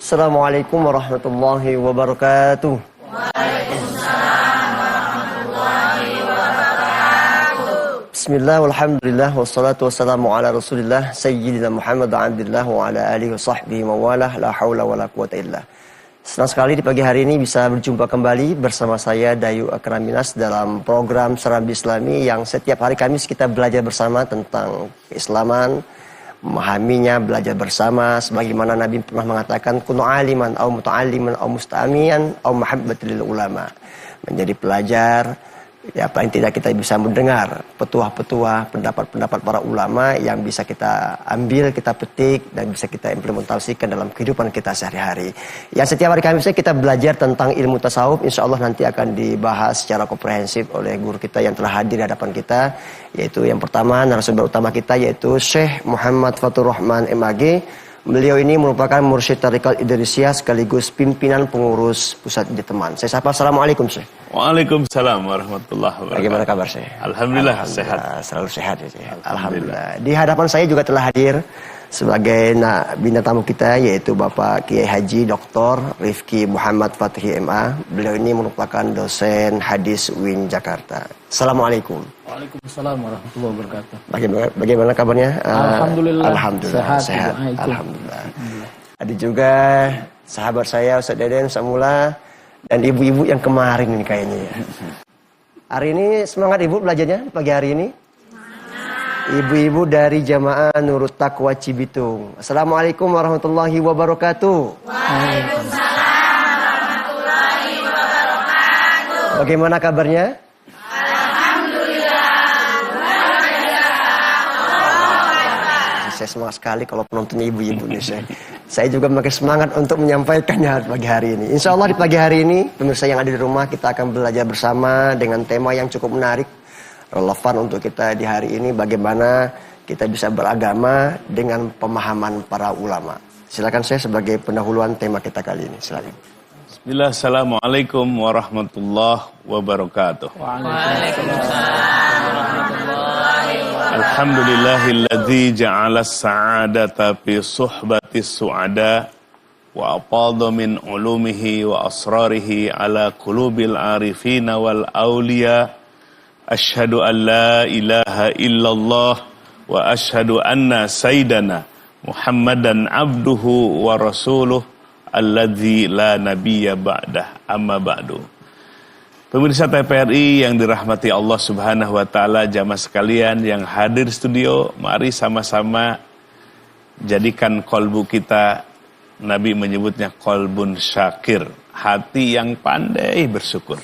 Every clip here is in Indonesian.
Assalamualaikum warahmatullahi wabarakatuh. Bismillah, walhamdulillah, wassalatu wassalamu ala rasulillah Sayyidina Muhammad Abdillah wa ala alihi wa sahbihi mawalah, la hawla wa la quwata illah. Senang sekali di pagi hari ini bisa berjumpa kembali bersama saya Dayu Akraminas dalam program Serambi Islami yang setiap hari Kamis kita belajar bersama tentang keislaman, memahaminya, belajar bersama sebagaimana Nabi pernah mengatakan kunu aliman au muta'alliman au musta'amiyan au mahabbatil ulama. Menjadi pelajar, ya paling tidak kita bisa mendengar petuah-petuah, pendapat-pendapat para ulama yang bisa kita ambil, kita petik dan bisa kita implementasikan dalam kehidupan kita sehari-hari. Yang setiap hari Kamis kita belajar tentang ilmu tasawuf, insya Allah nanti akan dibahas secara komprehensif oleh guru kita yang telah hadir di hadapan kita, yaitu yang pertama narasumber utama kita yaitu Syekh Muhammad Fathur Rahman MAG. Beliau ini merupakan mursyid Tariqat Idrisiyah sekaligus pimpinan pengurus pusat Jeteman. Saya sapa, assalamualaikum Syekh. Waalaikumsalam warahmatullahi wabarakatuh. Bagaimana kabar Syekh? Alhamdulillah sehat. Selalu sehat ya Syekh. Alhamdulillah. Di hadapan saya juga telah hadir sebagai bintang tamu kita yaitu Bapak Kiai Haji Dr. Rifki Muhammad Fathi MA. Beliau ini merupakan dosen hadis UIN Jakarta. Assalamualaikum. Waalaikumsalam warahmatullahi wabarakatuh. Bagaimana kabarnya? Alhamdulillah. Alhamdulillah sehat. Alhamdulillah. Ada juga sahabat saya Ustaz Deden, Ustaz Mula dan ibu-ibu yang kemarin ini kayaknya ya. Hari ini semangat ibu belajarnya pagi hari ini? Ibu-ibu dari Jamaah Nurut Taqwa Cibitung. Assalamualaikum warahmatullahi wabarakatuh. Waalaikumsalam warahmatullahi wabarakatuh. Bagaimana kabarnya? Saya semangat sekali kalau penontonnya ibu-ibu nih saya juga makin semangat untuk menyampaikannya pagi hari ini. Insya Allah di pagi hari ini pemirsa yang ada di rumah kita akan belajar bersama dengan tema yang cukup menarik, relevan untuk kita di hari ini, bagaimana kita bisa beragama dengan pemahaman para ulama. Silakan saya sebagai pendahuluan tema kita kali ini. Silakan. Bismillah, assalamualaikum warahmatullahi wabarakatuh. Waalaikumsalam. Alhamdulillahilladzi ja'ala as-sa'adata fi suhbati su'ada wa afadha min ulumihi wa asrarihi ala qulubil arifina wal awliya. Ashhadu an la ilaha illallah wa ashhadu anna sayyidana Muhammadan abduhu wa rasuluh alladzi la nabiyya ba'dah, amma ba'du. Pemirsa TVRI yang dirahmati Allah Subhanahu wa taala, jamaah sekalian yang hadir studio, mari sama-sama jadikan kolbu kita, Nabi menyebutnya kolbun syakir, hati yang pandai bersyukur.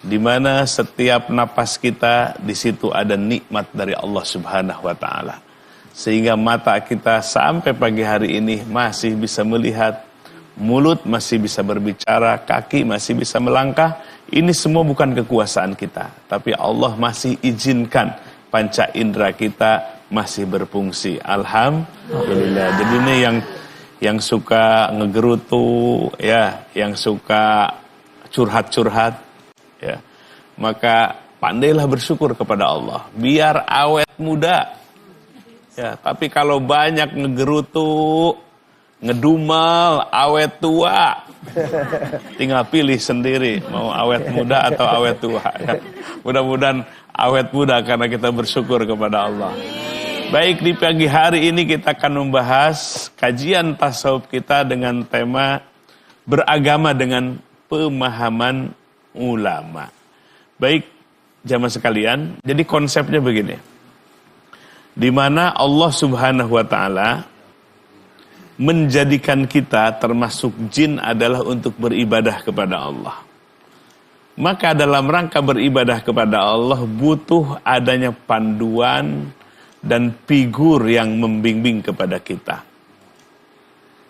Di mana setiap napas kita di situ ada nikmat dari Allah Subhanahu wa taala. Sehingga mata kita sampai pagi hari ini masih bisa melihat, mulut masih bisa berbicara, kaki masih bisa melangkah. Ini semua bukan kekuasaan kita, tapi Allah masih izinkan panca indera kita masih berfungsi. Alhamdulillah. Jadi ini yang suka ngegerutu, ya, yang suka curhat-curhat, ya, maka pandailah bersyukur kepada Allah, biar awet muda. Ya, tapi kalau banyak ngegerutu, ngedumal, awet tua, tinggal pilih sendiri mau awet muda atau awet tua. Ya. Mudah-mudahan awet muda karena kita bersyukur kepada Allah. Baik, di pagi hari ini kita akan membahas kajian tasawuf kita dengan tema beragama dengan pemahaman ulama. Baik, jamaah sekalian, jadi konsepnya begini. Di mana Allah Subhanahu wa taala menjadikan kita termasuk jin adalah untuk beribadah kepada Allah. Maka dalam rangka beribadah kepada Allah butuh adanya panduan dan figur yang membimbing kepada kita.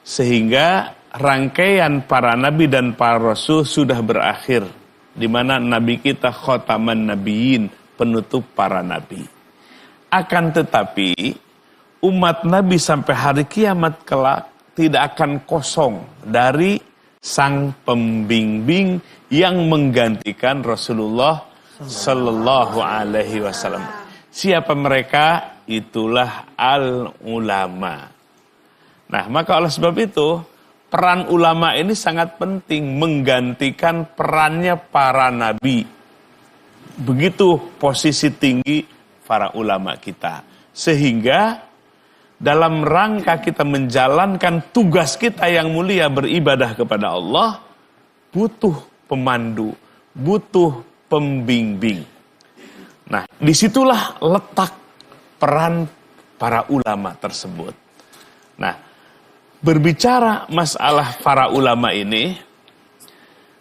Sehingga rangkaian para nabi dan para rasul sudah berakhir, di mana nabi kita khataman nabiyyin, penutup para nabi. Akan tetapi umat Nabi sampai hari kiamat kelak tidak akan kosong dari sang pembimbing yang menggantikan Rasulullah Sallallahu Alaihi Wasallam. Siapa mereka? Itulah al-ulama. Nah, maka oleh sebab itu peran ulama ini sangat penting, menggantikan perannya para nabi. Begitu posisi tinggi para ulama kita. Sehingga dalam rangka kita menjalankan tugas kita yang mulia beribadah kepada Allah, butuh pemandu, butuh pembimbing. Nah, disitulah letak peran para ulama tersebut. Nah, berbicara masalah para ulama ini,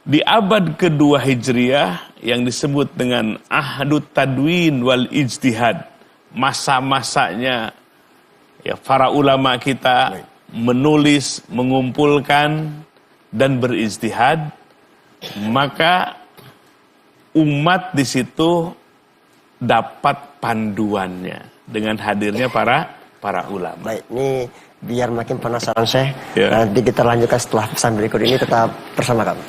di abad kedua Hijriah yang disebut dengan Ahdut Tadwin wal Ijtihad, masa-masanya ya para ulama kita menulis, mengumpulkan, dan berijtihad, maka umat di situ dapat panduannya dengan hadirnya para ulama. Baik, ini biar makin penasaran Syekh. Ya. Nanti kita lanjutkan setelah pesan berikut ini, tetap bersama kami.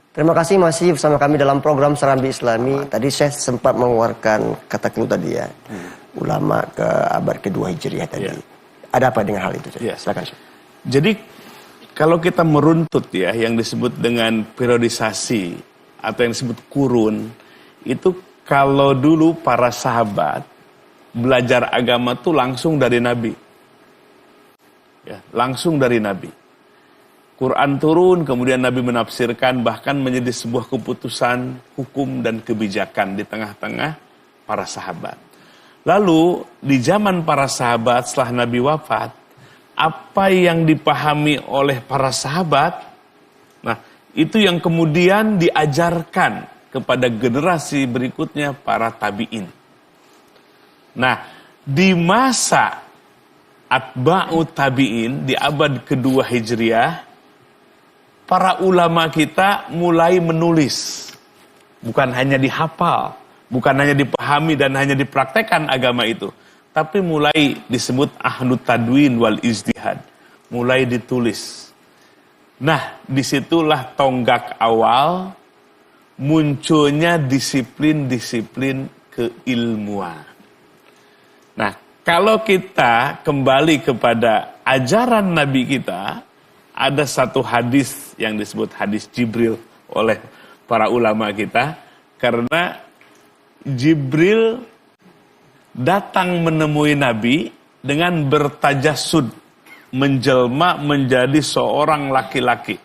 Terima kasih masih bersama kami dalam program Serambi Islami. Tadi Syekh sempat mengeluarkan kata clue tadi ya. Ulama ke abad kedua Hijriah tadi. Ya. Ada apa dengan hal itu? Ya. Silakan Syekh. Jadi kalau kita meruntut ya yang disebut dengan periodisasi atau yang disebut kurun, itu kalau dulu para sahabat belajar agama tuh langsung dari Nabi. Ya, langsung dari Nabi. Quran turun, kemudian Nabi menafsirkan, bahkan menjadi sebuah keputusan hukum dan kebijakan di tengah-tengah para sahabat. Lalu di zaman para sahabat setelah Nabi wafat, apa yang dipahami oleh para sahabat, nah itu yang kemudian diajarkan kepada generasi berikutnya para tabi'in. Nah, di masa atba'u tabi'in di abad kedua Hijriah, para ulama kita mulai menulis. Bukan hanya dihafal, bukan hanya dipahami dan hanya dipraktekkan agama itu, tapi mulai disebut Ahdut Tadwin wal Ijtihad, mulai ditulis. Nah, disitulah tonggak awal munculnya disiplin-disiplin keilmuan. Nah, kalau kita kembali kepada ajaran Nabi kita, ada satu hadis yang disebut hadis Jibril oleh para ulama kita, karena Jibril datang menemui Nabi dengan bertajasud, menjelma menjadi seorang laki-laki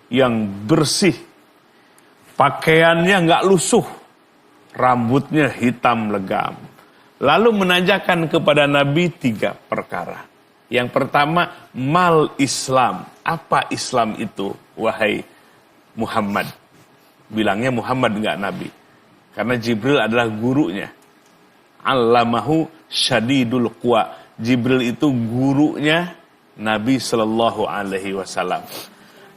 yang bersih, pakaiannya nggak lusuh, rambutnya hitam legam. Lalu menanyakan kepada Nabi 3 perkara. Yang pertama, mal Islam. Apa Islam itu, wahai Muhammad? Bilangnya Muhammad, enggak Nabi. Karena Jibril adalah gurunya. Allamahu syadidul quwa. Jibril itu gurunya Nabi Sallallahu Alaihi Wasallam.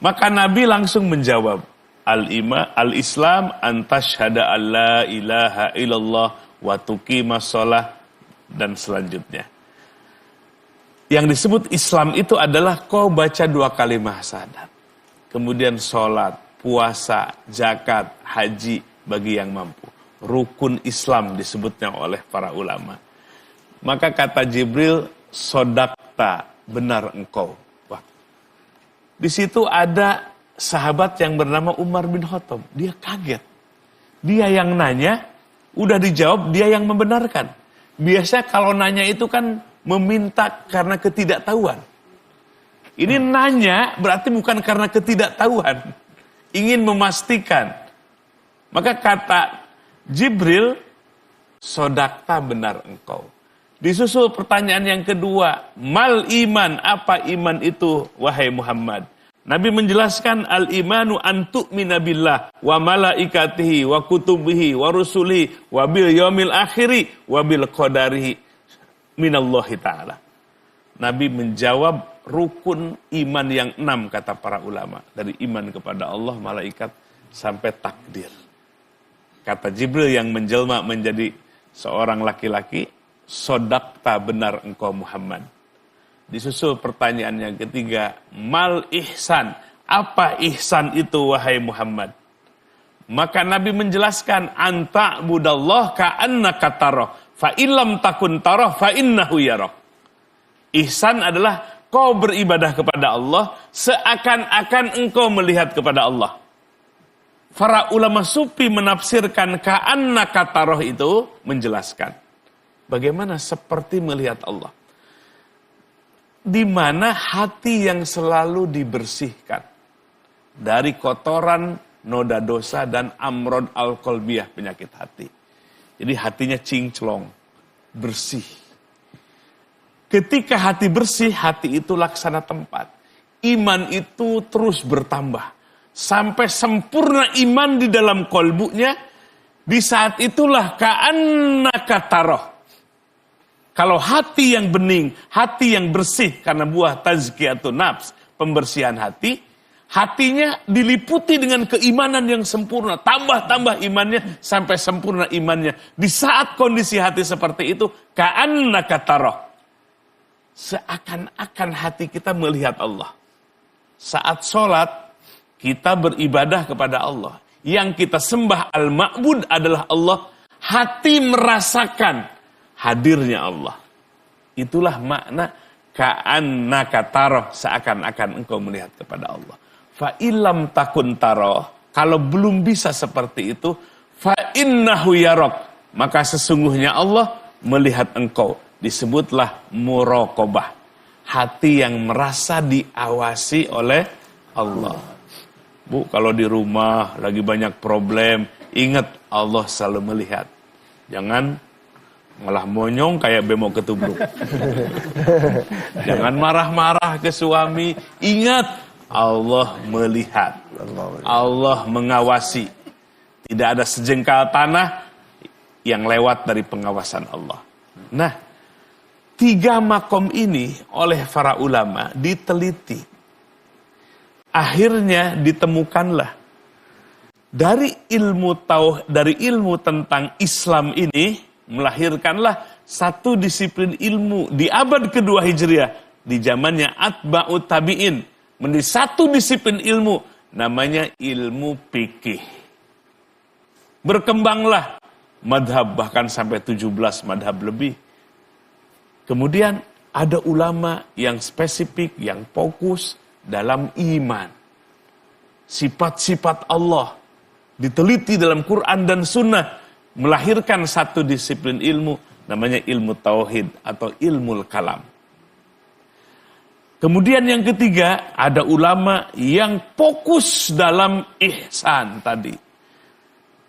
Maka Nabi langsung menjawab, Al-Islam antashhada an la ilaha illallah wa tuqimas shalah, dan selanjutnya. Yang disebut Islam itu adalah kau baca 2 kalimat syahadat. Kemudian sholat, puasa, zakat, haji bagi yang mampu. Rukun Islam disebutnya oleh para ulama. Maka kata Jibril, sodakta, benar engkau. Wah. Di situ ada sahabat yang bernama Umar bin Khattab. Dia kaget. Dia yang nanya, udah dijawab, dia yang membenarkan. Biasa kalau nanya itu kan meminta karena ketidaktahuan. Ini nanya berarti bukan karena ketidaktahuan. Ingin memastikan. Maka kata Jibril, sodakta, benar engkau. Disusul pertanyaan yang kedua, mal iman, apa iman itu wahai Muhammad? Nabi menjelaskan al-imanu an tu'mina billah wa malaikatihi wa kutubihi wa rusulihi wa bil yaumil akhiri wa bil qadarihi minallahi ta'ala. Nabi menjawab rukun iman yang 6 kata para ulama. Dari iman kepada Allah, malaikat, sampai takdir. Kata Jibril yang menjelma menjadi seorang laki-laki, sodakta, benar engkau Muhammad. Disusul pertanyaan yang ketiga, mal ihsan, apa ihsan itu wahai Muhammad? Maka Nabi menjelaskan, anta budallah ka'annaka tarah, fa illam takun tarah fa innahu yarah. Ihsan adalah kau beribadah kepada Allah seakan-akan engkau melihat kepada Allah. Para ulama sufi menafsirkan ka'annaka tarah itu menjelaskan bagaimana seperti melihat Allah. Di mana hati yang selalu dibersihkan dari kotoran, noda dosa, dan amrod al-qalbiyah, penyakit hati. Jadi hatinya cinclong, bersih. Ketika hati bersih, hati itu laksana tempat. Iman itu terus bertambah. Sampai sempurna iman di dalam kolbunya. Di saat itulah ka'annaka tarah. Kalau hati yang bening, hati yang bersih karena buah tazkiyatun nafs, pembersihan hati, hatinya diliputi dengan keimanan yang sempurna. Tambah-tambah imannya sampai sempurna imannya. Di saat kondisi hati seperti itu, ka'annaka tarah. Seakan-akan hati kita melihat Allah. Saat sholat, kita beribadah kepada Allah. Yang kita sembah al-ma'bud adalah Allah. Hati merasakan hadirnya Allah. Itulah makna ka'annaka tarah, seakan-akan engkau melihat kepada Allah. Fa illam takun tarah, kalau belum bisa seperti itu, fa innahu yarak, maka sesungguhnya Allah melihat engkau. Disebutlah muraqabah, hati yang merasa diawasi oleh Allah. Bu, kalau di rumah lagi banyak problem, ingat Allah selalu melihat. Jangan malah monyong kayak bemo ketubruk. Jangan marah-marah ke suami. Ingat, Allah melihat. Allah mengawasi. Tidak ada sejengkal tanah yang lewat dari pengawasan Allah. Nah, 3 makom ini oleh para ulama diteliti. Akhirnya ditemukanlah dari ilmu tentang Islam ini, melahirkanlah satu disiplin ilmu di abad kedua Hijriah, di zamannya atba'ut tabi'in, menjadi satu disiplin ilmu, namanya ilmu fikih. Berkembanglah madhab, bahkan sampai 17 madhab lebih. Kemudian ada ulama yang spesifik, yang fokus dalam iman. Sifat-sifat Allah diteliti dalam Quran dan Sunnah, melahirkan satu disiplin ilmu, namanya ilmu tauhid atau ilmu kalam. Kemudian yang ketiga, ada ulama yang fokus dalam ihsan tadi.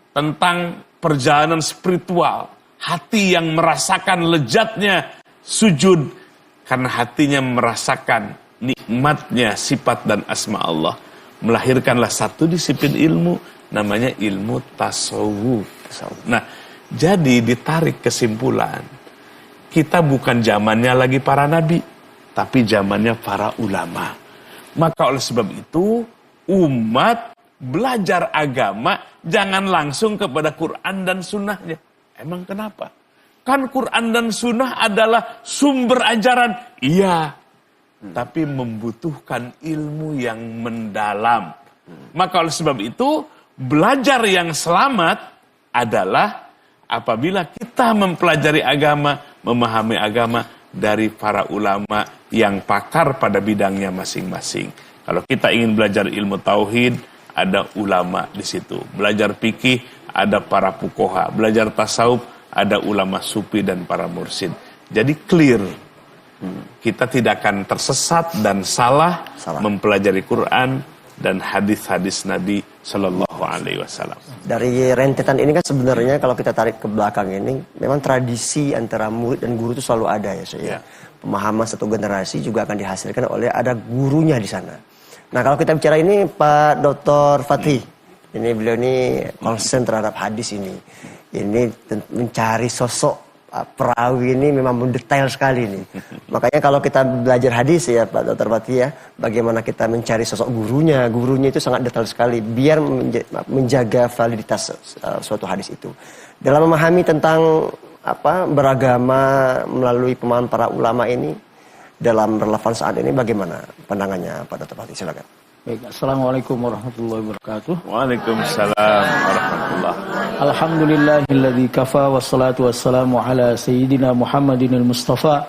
Tentang perjalanan spiritual, hati yang merasakan lezatnya sujud, karena hatinya merasakan nikmatnya sifat dan asma Allah. Melahirkanlah satu disiplin ilmu, namanya ilmu tasawuf. Nah, jadi ditarik kesimpulan, kita bukan zamannya lagi para nabi, tapi zamannya para ulama. Maka oleh sebab itu, umat belajar agama jangan langsung kepada Quran dan sunnahnya. Emang kenapa? Kan Quran dan sunnah adalah sumber ajaran. Iya, tapi membutuhkan ilmu yang mendalam. Maka oleh sebab itu, belajar yang selamat adalah apabila kita mempelajari agama, memahami agama dari para ulama yang pakar pada bidangnya masing-masing. Kalau kita ingin belajar ilmu tauhid, ada ulama di situ. Belajar fikih, ada para fuqaha. Belajar tasawuf, ada ulama sufi dan para mursyid. Jadi clear. Kita tidak akan tersesat dan salah mempelajari Quran dan hadis-hadis Nabi Shallallahu Alaihi Wasallam. Dari rentetan ini kan sebenarnya kalau kita tarik ke belakang ini, memang tradisi antara murid dan guru itu selalu ada ya, saya. Pemahaman satu generasi juga akan dihasilkan oleh ada gurunya di sana. Nah, kalau kita bicara ini Pak Dr. Fatih, ini beliau ini concern terhadap hadis ini. Ini mencari sosok perawi ini memang mendetail sekali nih. Makanya kalau kita belajar hadis ya Pak Dr. Fatih ya, bagaimana kita mencari sosok gurunya. Gurunya itu sangat detail sekali biar menjaga validitas suatu hadis itu. Dalam memahami tentang beragama melalui pemahaman para ulama ini dalam relevan saat ini, bagaimana pandangannya Pak Dr. Fatih? Silakan. Baik, Assalamualaikum warahmatullahi wabarakatuh. Waalaikumsalam warahmatullah. Alhamdulillahilladzi kafa wassalatu wassalamu ala sayyidina Muhammadinil Mustafa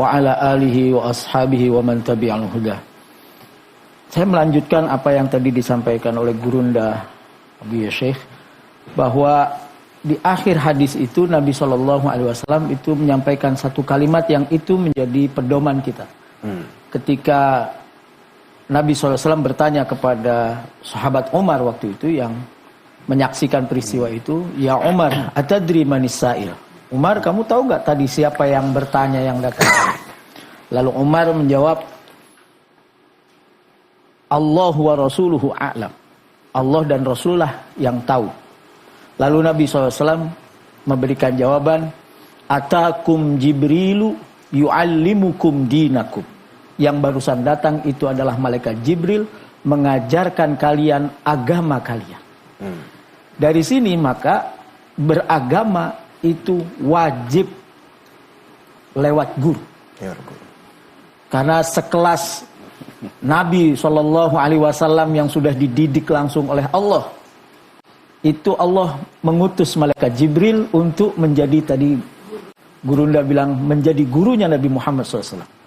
wa ala alihi wa ashabihi wa man tabi'al huda. Saya melanjutkan apa yang tadi disampaikan oleh Gurunda Abu Syekh, bahwa di akhir hadis itu Nabi SAW itu menyampaikan satu kalimat yang itu menjadi pedoman kita. Ketika Nabi SAW bertanya kepada sahabat Umar waktu itu yang menyaksikan peristiwa itu, "Ya Umar, atadri manis sa'il?" Umar, kamu tahu gak tadi siapa yang bertanya yang datang? Lalu Umar menjawab, "Allah wa rasuluhu a'lam." Allah dan Rasulullah yang tahu. Lalu Nabi SAW memberikan jawaban, "Atakum Jibrilu yu'allimukum dinakum." Yang barusan datang itu adalah malaikat Jibril mengajarkan kalian agama kalian. Dari sini maka beragama itu wajib lewat guru. Karena sekelas Nabi SAW yang sudah dididik langsung oleh Allah, itu Allah mengutus malaikat Jibril untuk menjadi, tadi Gurunda bilang, menjadi gurunya Nabi Muhammad SAW.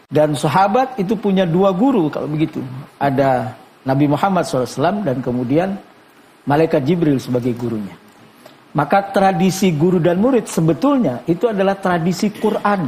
Dan sahabat itu punya dua guru kalau begitu. Ada Nabi Muhammad SAW dan kemudian malaikat Jibril sebagai gurunya. Maka tradisi guru dan murid sebetulnya itu adalah tradisi Quran.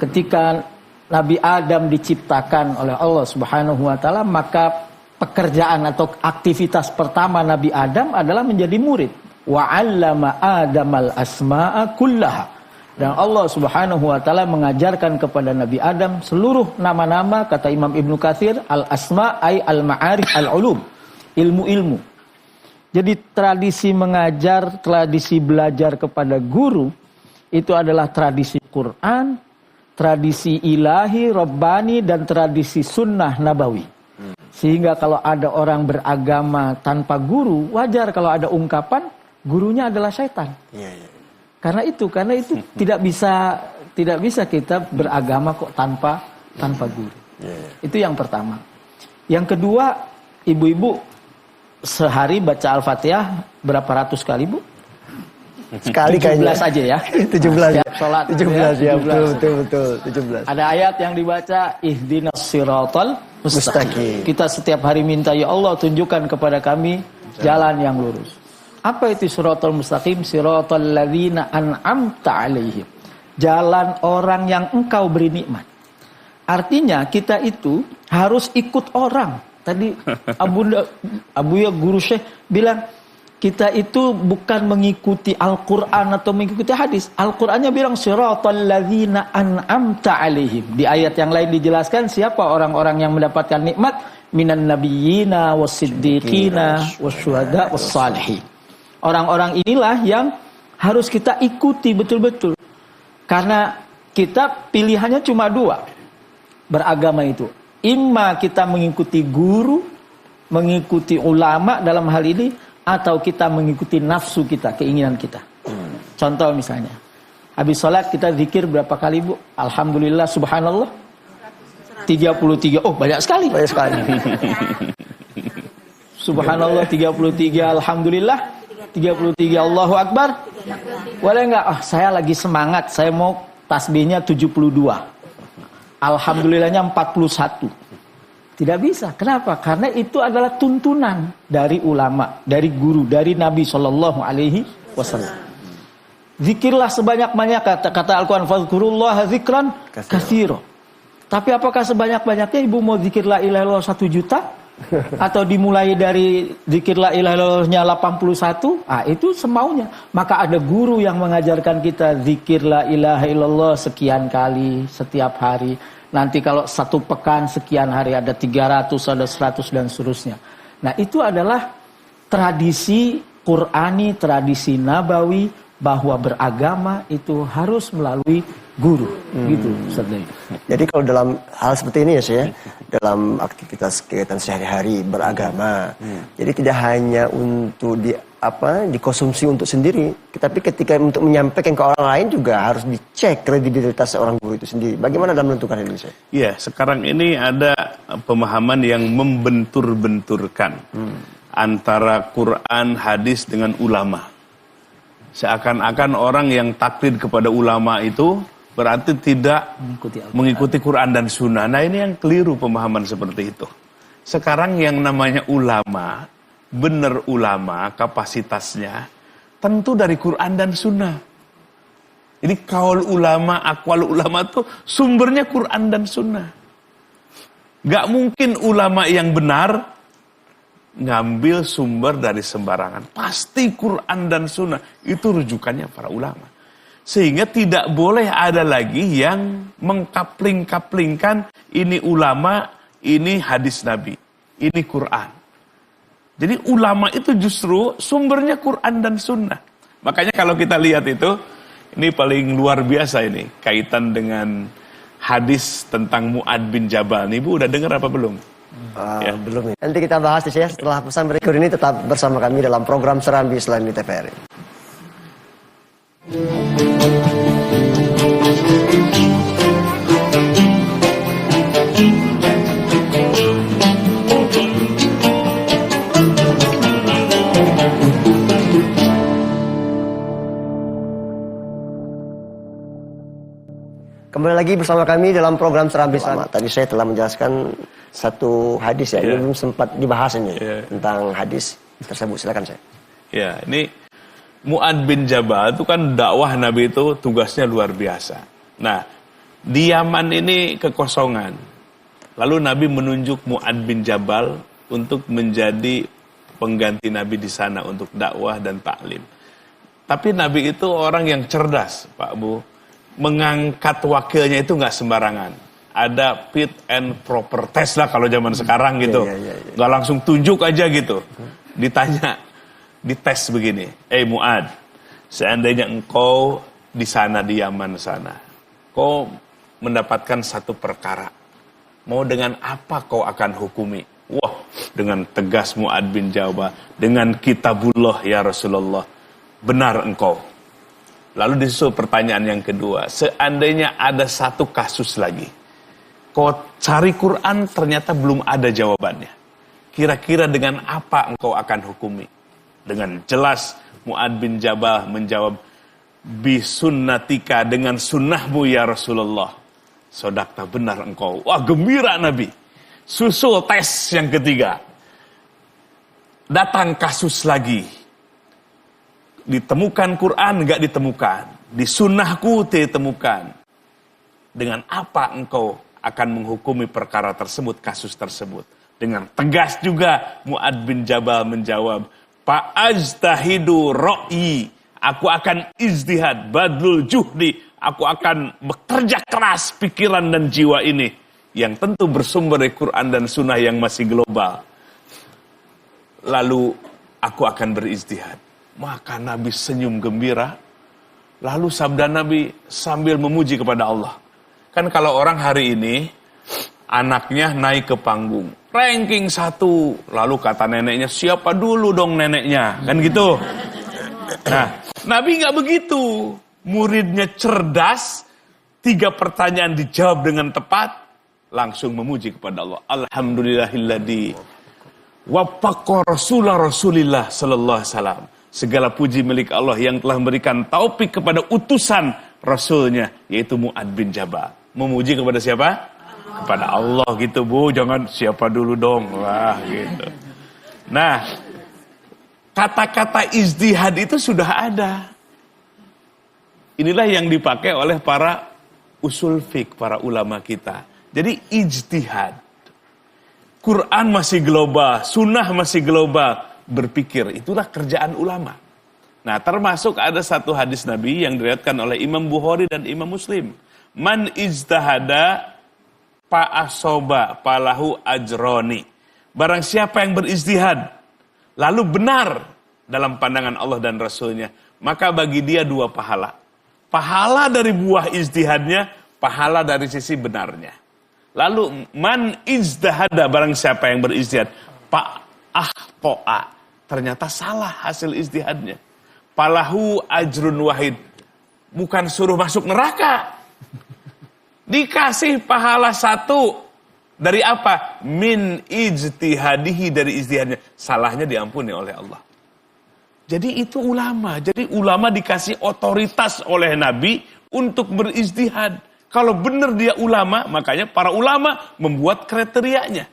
Ketika Nabi Adam diciptakan oleh Allah Subhanahu wa taala, maka pekerjaan atau aktivitas pertama Nabi Adam adalah menjadi murid. Wa 'allama Adamal asma'a kullaha. Dan Allah Subhanahu wa taala mengajarkan kepada Nabi Adam seluruh nama-nama, kata Imam Ibnu Katsir, al-asma ay al-ma'arif al-ulum, ilmu-ilmu. Jadi tradisi mengajar, tradisi belajar kepada guru itu adalah tradisi Quran, tradisi ilahi, rabbani, dan tradisi sunnah nabawi. Sehingga kalau ada orang beragama tanpa guru, wajar kalau ada ungkapan gurunya adalah syaitan. Karena itu tidak bisa kita beragama kok tanpa guru. Itu yang pertama. Yang kedua, ibu-ibu sehari baca Al-Fatihah berapa ratus kali, Bu? Sekali kayaknya. 17 aja ya. 17 ya. Salat 17 ya. Betul 17. Ada ayat yang dibaca, ihdinas siratal mustaqim. Kita setiap hari minta, ya Allah tunjukkan kepada kami jalan yang lurus. Apa itu siratal mustaqim? Siratal ladzina an'amta alaihim. Jalan orang yang engkau beri nikmat. Artinya kita itu harus ikut orang. Tadi Abuya Guru Syekh bilang, kita itu bukan mengikuti Al-Quran atau mengikuti hadis. Al-Qurannya bilang siratal ladzina an'amta alaihim. Di ayat yang lain dijelaskan siapa orang-orang yang mendapatkan nikmat, minan nabiyyina was-siddiqina wasyuhada was-salihin. Orang-orang inilah yang harus kita ikuti betul-betul. Karena kita pilihannya cuma dua. Beragama itu. Imma kita mengikuti guru, mengikuti ulama dalam hal ini, atau kita mengikuti nafsu kita, keinginan kita. Contoh misalnya. Habis sholat kita zikir berapa kali, Bu? Alhamdulillah, subhanallah. 33. Oh, banyak sekali. Banyak sekali. Subhanallah 33, alhamdulillah 33, Allahu Akbar. Boleh enggak? Oh, saya lagi semangat, saya mau tasbihnya 72. Alhamdulillahnya 41. Tidak bisa. Kenapa? Karena itu adalah tuntunan dari ulama, dari guru, dari Nabi Shallallahu Alaihi Wasallam. Zikirlah sebanyak-banyak, kata Al-Quran, fadzkurullaha dzikran katsira. Tapi apakah sebanyak-banyaknya ibu mau zikir la ilaha illallah 1 juta? Atau dimulai dari zikir la ilaha illallahnya 81? Ah, itu semaunya. Maka ada guru yang mengajarkan kita zikir la ilaha illallah sekian kali setiap hari. Nanti kalau 1 pekan sekian hari, ada 300, ada 100 dan seterusnya. Nah, itu adalah tradisi Qur'ani, tradisi nabawi, bahwa beragama itu harus melalui guru. Gitu, Ustaz. Jadi kalau dalam hal seperti ini ya, saya dalam aktivitas kegiatan sehari-hari beragama, jadi tidak hanya untuk dikonsumsi untuk sendiri, tapi ketika untuk menyampaikan ke orang lain juga harus dicek kredibilitas seorang guru itu sendiri. Bagaimana dalam menentukan ini, Ustaz? Iya, sekarang ini ada pemahaman yang membentur-benturkan antara Quran, hadis dengan ulama. Seakan-akan orang yang taklid kepada ulama itu berarti tidak mengikuti Quran dan Sunnah. Nah, ini yang keliru pemahaman seperti itu. Sekarang yang namanya ulama, benar ulama kapasitasnya tentu dari Quran dan Sunnah. Ini kaul ulama, akwal ulama itu sumbernya Quran dan Sunnah. Gak mungkin ulama yang benar ngambil sumber dari sembarangan. Pasti Quran dan Sunnah itu rujukannya para ulama. Sehingga tidak boleh ada lagi yang mengkapling-kaplingkan ini ulama, ini hadis Nabi, ini Quran. Jadi ulama itu justru sumbernya Quran dan Sunnah. Makanya kalau kita lihat itu, ini paling luar biasa ini, kaitan dengan hadis tentang Mu'ad bin Jabal. Nih, Bu, udah dengar apa belum? Ya. Belum. Nanti kita bahas ya setelah pesan berikut ini. Tetap bersama kami dalam program Serambi Islami TVRI. Kembali lagi bersama kami dalam program Serambi Islami. Tadi saya telah menjelaskan satu hadis ya, ini belum sempat dibahas ini tentang hadis tersebut. Silakan saya. Ya, ini Mu'ad bin Jabal itu kan dakwah Nabi itu tugasnya luar biasa. Nah, di Yaman ini kekosongan. Lalu Nabi menunjuk Mu'ad bin Jabal untuk menjadi pengganti Nabi di sana untuk dakwah dan taklim. Tapi Nabi itu orang yang cerdas, Pak Bu. Mengangkat wakilnya itu nggak sembarangan. Ada fit and proper test lah kalau zaman sekarang gitu. Nggak langsung tunjuk aja gitu. Ditanya, dites begini. Mu'ad, seandainya engkau di sana di Yaman sana, kau mendapatkan satu perkara, mau dengan apa kau akan hukumi? Wah, dengan tegas Mu'ad bin Jabal, dengan kitabullah ya Rasulullah, benar engkau. Lalu disusul pertanyaan yang kedua, seandainya ada satu kasus lagi, kau cari Quran ternyata belum ada jawabannya. Kira-kira dengan apa engkau akan hukumi? Dengan jelas Mu'ad bin Jabal menjawab, bisunnatika, dengan sunnahmu ya Rasulullah. Sodakta, benar engkau. Wah, gembira Nabi. Susul tes yang ketiga. Datang kasus lagi. Ditemukan Quran, enggak ditemukan. Di sunnahku ditemukan. Dengan apa engkau akan menghukumi perkara tersebut, kasus tersebut? Dengan tegas juga Mu'ad bin Jabal menjawab, fa'ajtahidu ro'i, aku akan ijtihad, badlul juhdi, aku akan bekerja keras pikiran dan jiwa ini, yang tentu bersumber dari Quran dan Sunnah yang masih global. Lalu aku akan berijtihad. Maka Nabi senyum gembira. Lalu sabda Nabi sambil memuji kepada Allah. Kan kalau orang hari ini, anaknya naik ke panggung, ranking 1. Lalu kata neneknya, siapa dulu dong neneknya? Kan gitu. Nah, Nabi nggak begitu. Muridnya cerdas, 3 pertanyaan dijawab dengan tepat, langsung memuji kepada Allah. Alhamdulillahilladzi waffaqa Rasulillah sallallahu alaihi wasallam. Segala puji milik Allah yang telah memberikan taufik kepada utusan Rasulnya, yaitu Mu'ad bin Jabal. Memuji kepada siapa? Kepada Allah gitu, Bu. Jangan siapa dulu dong. Wah, gitu. Nah, kata-kata ijtihad itu sudah ada. Inilah yang dipakai oleh para usul fiqh, para ulama kita. Jadi ijtihad. Quran masih global, sunnah masih global. Berpikir, itulah kerjaan ulama. Nah, termasuk ada satu hadis Nabi yang diriwayatkan oleh Imam Bukhari dan Imam Muslim. Man ijtahada fa'asoba falahu ajroni. Barang siapa yang berijtihad, lalu benar dalam pandangan Allah dan Rasulnya, maka bagi dia 2 pahala. Pahala dari buah ijtihadnya, pahala dari sisi benarnya. Lalu man ijtahada, barang siapa yang berijtihad, fa'ahto'a, ternyata salah hasil ijtihadnya. Falahu ajrun wahid. Bukan suruh masuk neraka. Dikasih pahala satu. Dari apa? Min ijtihadihi, dari ijtihadnya. Salahnya diampuni oleh Allah. Jadi itu ulama. Jadi ulama dikasih otoritas oleh Nabi untuk berijtihad. Kalau benar dia ulama, makanya para ulama membuat kriterianya.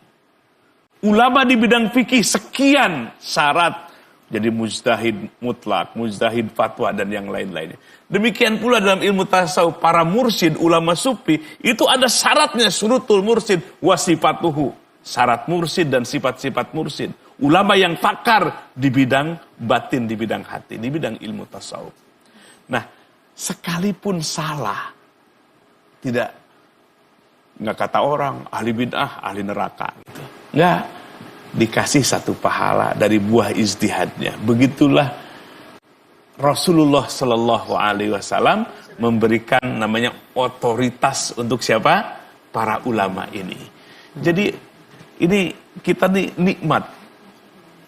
Ulama di bidang fikih sekian syarat. Jadi mujtahid mutlak, mujtahid fatwa, dan yang lain-lainnya. Demikian pula dalam ilmu tasawuf, para mursyid, ulama sufi, itu ada syaratnya, syurutul mursyid, wasifatuhu. Syarat mursyid dan sifat-sifat mursyid. Ulama yang pakar di bidang batin, di bidang hati, di bidang ilmu tasawuf. Nah, sekalipun salah, nggak kata orang, ahli bid'ah, ahli neraka. Gitu. Nggak. Dikasih satu pahala dari buah ijtihadnya. Begitulah Rasulullah Sallallahu Alaihi Wasallam memberikan namanya otoritas untuk siapa? Para ulama ini. Jadi ini kita nih nikmat,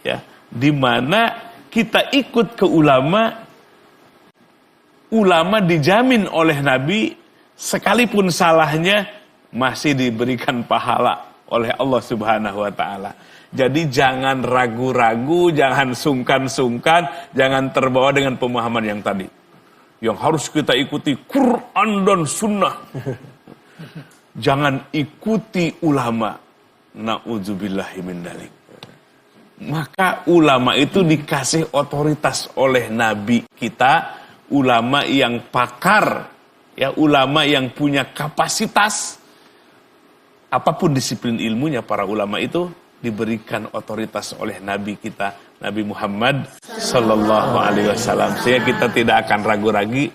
ya, di mana kita ikut ke ulama dijamin oleh Nabi, sekalipun salahnya masih diberikan pahala oleh Allah Subhanahu Wa Taala. Jadi jangan ragu-ragu, jangan sungkan-sungkan, jangan terbawa dengan pemahaman yang tadi. Yang harus kita ikuti Quran dan Sunnah. Jangan ikuti ulama. Na'udzubillahi min dzalik. Maka ulama itu dikasih otoritas oleh Nabi kita, ulama yang pakar, ya, ulama yang punya kapasitas. Apapun disiplin ilmunya, para ulama itu diberikan otoritas oleh Nabi kita, Nabi Muhammad Sallallahu Alaihi Wasallam. Sehingga kita tidak akan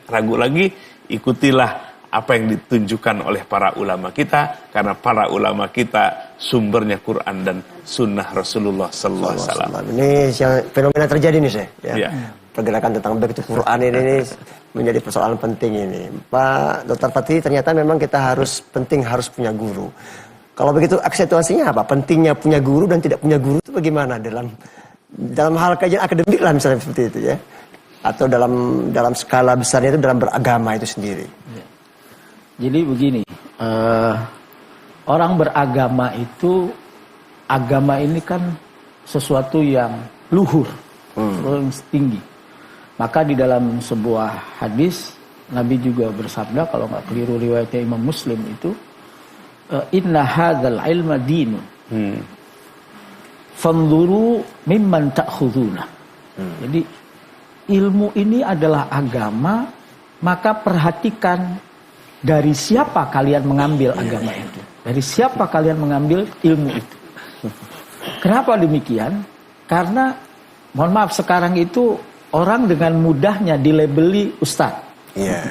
ragu lagi, ikutilah apa yang ditunjukkan oleh para ulama kita, karena para ulama kita sumbernya Quran dan Sunnah Rasulullah Sallallahu Alaihi Wasallam. Ini yang fenomena terjadi nih, Syekh. Ya. Ya. Pergerakan tentang baik itu Quran ini menjadi persoalan penting ini. Pak Dr. Fatih, ternyata memang kita harus punya guru. Kalau begitu aksentuasinya apa? Pentingnya punya guru dan tidak punya guru itu bagaimana dalam hal kajian akademik lah misalnya seperti itu ya, atau dalam skala besarnya itu dalam beragama itu sendiri. Jadi begini, orang beragama itu, agama ini kan sesuatu yang luhur, yang tinggi. Maka di dalam sebuah hadis Nabi juga bersabda, kalau nggak keliru riwayatnya Imam Muslim itu, inna hadzal ilma dinun. Fanzuru mimman ta'khuduna. Jadi ilmu ini adalah agama, maka perhatikan dari siapa kalian mengambil agama itu. Dari siapa kalian mengambil ilmu itu. Kenapa demikian? Karena mohon maaf, sekarang itu orang dengan mudahnya dilabeli ustadz. Iya.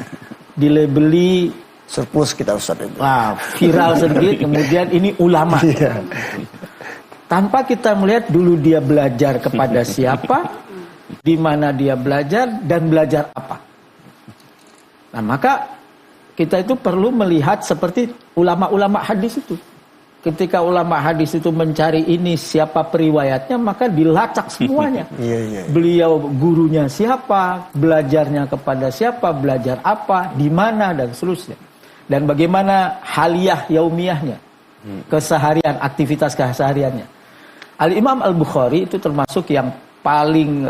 Dilabeli Surplus kita Ustaz itu. wah, viral sedikit, kemudian ini ulama. Iya. Tanpa kita melihat dulu dia belajar kepada siapa, di mana dia belajar, dan belajar apa. Nah, maka kita itu perlu melihat seperti ulama-ulama hadis itu. Ketika ulama hadis itu mencari ini siapa periwayatnya, maka dilacak semuanya. Iya. Beliau gurunya siapa, belajarnya kepada siapa, belajar apa, di mana, dan seterusnya. Dan bagaimana haliyah yaumiyahnya, keseharian, aktivitas kesehariannya. Al-Imam Al-Bukhari itu termasuk yang paling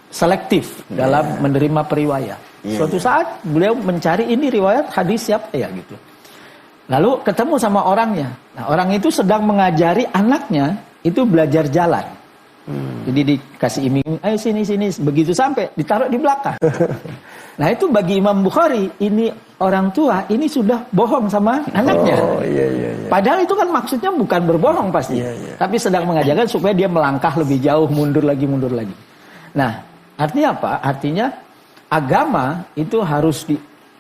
selektif dalam menerima periwayat. Suatu saat beliau mencari ini riwayat hadis siapa ya gitu. Lalu ketemu sama orangnya. Nah, orang itu sedang mengajari anaknya itu belajar jalan. Jadi dikasih iming, ayo sini, begitu sampai ditaruh di belakang. Nah, itu bagi Imam Bukhari, ini orang tua ini sudah bohong sama anaknya. Oh, iya. Padahal itu kan maksudnya bukan berbohong pasti, tapi sedang mengajarkan supaya dia melangkah lebih jauh, mundur lagi. Nah, artinya apa? Artinya agama itu harus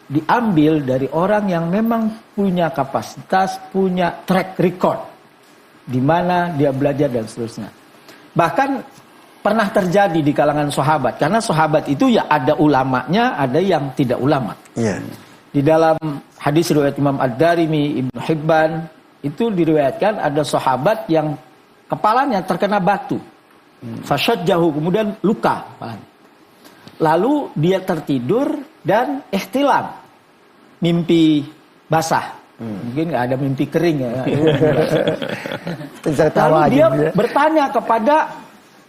diambil dari orang yang memang punya kapasitas, punya track record, di mana dia belajar dan seterusnya. Bahkan pernah terjadi di kalangan sahabat, karena sahabat itu ya ada ulamanya, ada yang tidak ulama. Iya. Di dalam hadis riwayat Imam Ad-Darimi, Ibnu Hibban, itu diriwayatkan ada sahabat yang kepalanya terkena batu. Fasyajjahu, kemudian luka. Lalu dia tertidur dan ihtilam, mimpi basah. Mungkin nggak ada mimpi kering ya. Lalu dia bertanya kepada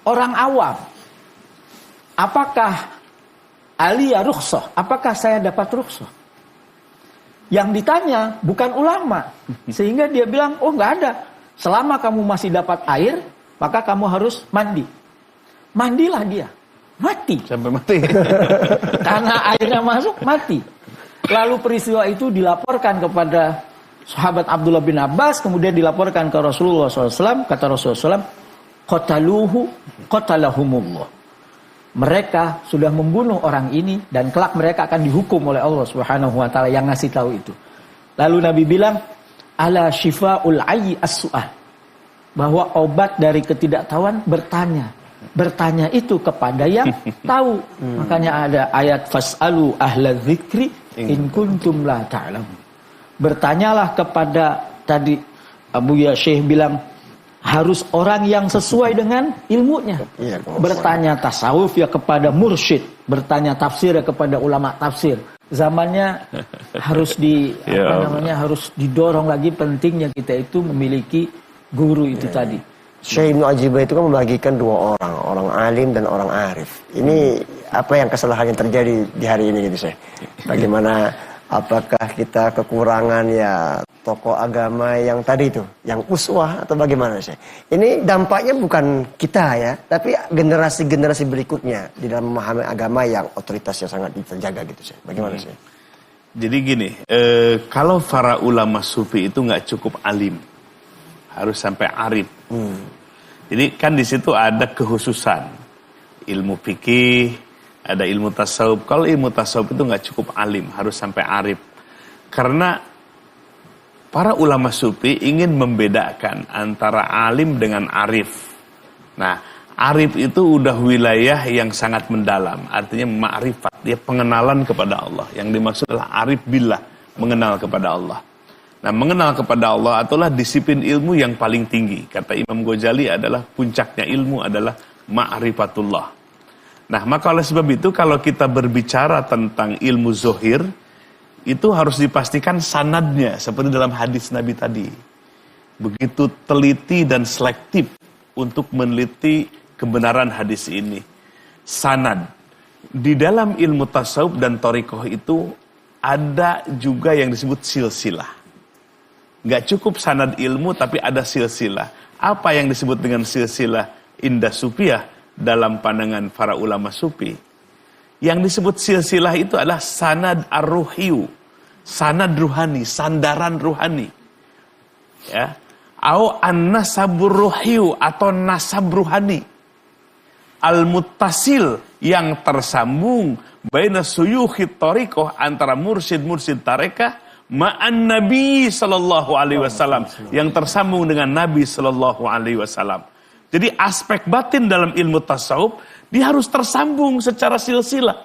orang awam, apakah Aliyah rukhsah? Apakah saya dapat rukhsah? Yang ditanya bukan ulama, sehingga dia bilang, oh nggak ada. Selama kamu masih dapat air, maka kamu harus mandi. Mandilah dia, mati. Sampai mati. Karena airnya masuk, mati. Lalu peristiwa itu dilaporkan kepada sahabat Abdullah bin Abbas, kemudian dilaporkan ke Rasulullah SAW. Kata Rasulullah SAW, qataluhu qatalahumullah. Mereka sudah membunuh orang ini dan kelak mereka akan dihukum oleh Allah Subhanahu wa taala yang ngasih tahu itu. Lalu Nabi bilang, ala shifaul ayyi as-su'al. Bahwa obat dari ketidaktahuan bertanya. Bertanya itu kepada yang tahu. Makanya ada ayat fas'alu ahla dzikri in kuntum la ta'lamun. Bertanyalah kepada, tadi Abu Syekh bilang, harus orang yang sesuai dengan ilmunya. Bertanya tasawuf ya kepada mursyid, bertanya tafsir ya kepada ulama tafsir. Zamannya harus harus didorong lagi pentingnya kita itu memiliki guru itu tadi. Syekh Ibnu Ajibah itu kan membagikan dua orang, orang alim dan orang arif. Ini apa yang kesalahan yang terjadi di hari ini gitu, Syekh? Bagaimana, apakah kita kekurangan ya tokoh agama yang tadi itu, yang uswah atau bagaimana, Syekh? Ini dampaknya bukan kita ya, tapi generasi-generasi berikutnya di dalam memahami agama yang otoritasnya sangat terjaga gitu, Syekh. Bagaimana, Syekh? Jadi gini, kalau para ulama sufi itu nggak cukup alim, harus sampai arif. Jadi kan di situ ada kekhususan ilmu fikih, ada ilmu tasawuf. Kalau ilmu tasawuf itu nggak cukup alim, harus sampai arif. Karena para ulama sufi ingin membedakan antara alim dengan arif. Nah, arif itu udah wilayah yang sangat mendalam, artinya ma'rifat, dia pengenalan kepada Allah. Yang dimaksud adalah arif billah, mengenal kepada Allah. Nah, mengenal kepada Allah adalah disiplin ilmu yang paling tinggi. Kata Imam Ghazali adalah puncaknya ilmu adalah ma'rifatullah. Nah, maka oleh sebab itu kalau kita berbicara tentang ilmu zohir, itu harus dipastikan sanadnya, seperti dalam hadis Nabi tadi. Begitu teliti dan selektif untuk meneliti kebenaran hadis ini. Sanad. Di dalam ilmu tasawuf dan thariqah itu ada juga yang disebut silsilah. Nggak cukup sanad ilmu, tapi ada silsilah. Apa yang disebut dengan silsilah indah sufiyah dalam pandangan para ulama sufi? Yang disebut silsilah itu adalah sanad ar-ruhiyu, sanad ruhani, sandaran ruhani. Ya, au an-nasabur ruhiyu atau nasab ruhani. Al-muttasil yang tersambung baina suyukhit thariqah, antara mursyid-mursyid tarekah ma'an Nabi sallallahu alaihi wasallam, yang tersambung dengan Nabi sallallahu alaihi wasallam. Jadi aspek batin dalam ilmu tasawuf dia harus tersambung secara silsilah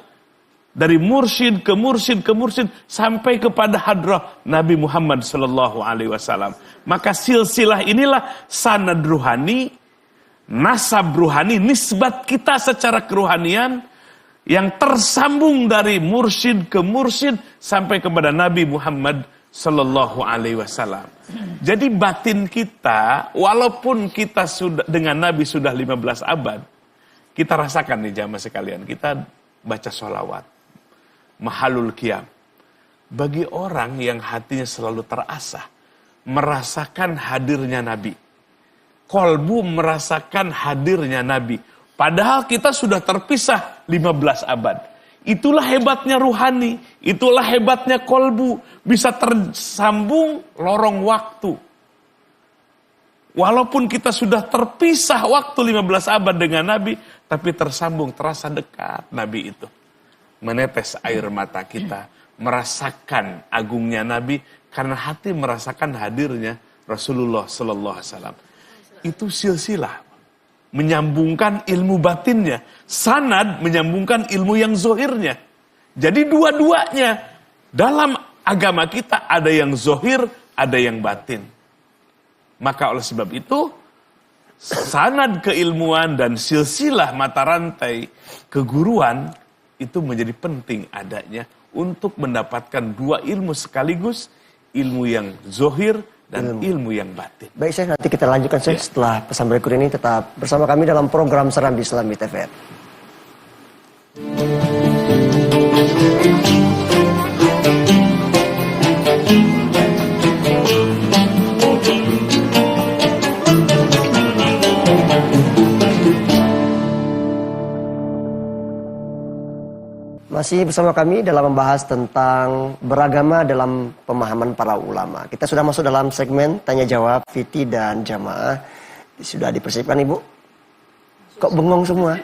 dari mursyid ke mursyid ke mursyid sampai kepada hadrah Nabi Muhammad sallallahu alaihi wasallam. Maka silsilah inilah sanad ruhani, nasab ruhani, nisbat kita secara keruhanian yang tersambung dari mursyid ke mursyid sampai kepada Nabi Muhammad sallallahu alaihi wasallam. Jadi batin kita, walaupun kita sudah dengan Nabi sudah 15 abad, kita rasakan nih jamaah sekalian, kita baca sholawat, mahalul qiyam. Bagi orang yang hatinya selalu terasah, merasakan hadirnya Nabi, kolbu merasakan hadirnya Nabi, padahal kita sudah terpisah 15 abad. Itulah hebatnya ruhani, itulah hebatnya kolbu, bisa tersambung lorong waktu. Walaupun kita sudah terpisah waktu 15 abad dengan Nabi, tapi tersambung, terasa dekat Nabi itu. Menetes air mata kita, merasakan agungnya Nabi, karena hati merasakan hadirnya Rasulullah Sallallahu Alaihi Wasallam. Itu silsilah. Menyambungkan ilmu batinnya. Sanad menyambungkan ilmu yang zohirnya. Jadi dua-duanya. Dalam agama kita ada yang zohir, ada yang batin. Maka oleh sebab itu, sanad keilmuan dan silsilah mata rantai keguruan itu menjadi penting adanya untuk mendapatkan dua ilmu sekaligus, ilmu yang zohir dan ilmu yang batin. Baik Syekh, nanti kita lanjutkan Syekh setelah pesan berikut ini. Tetap bersama kami dalam program Serambi Islami TVR. Masih bersama kami dalam membahas tentang beragama dalam pemahaman para ulama. Kita sudah masuk dalam segmen tanya jawab Fiti dan Jamaah. Sudah dipersiapkan Ibu? Kok bengong semua?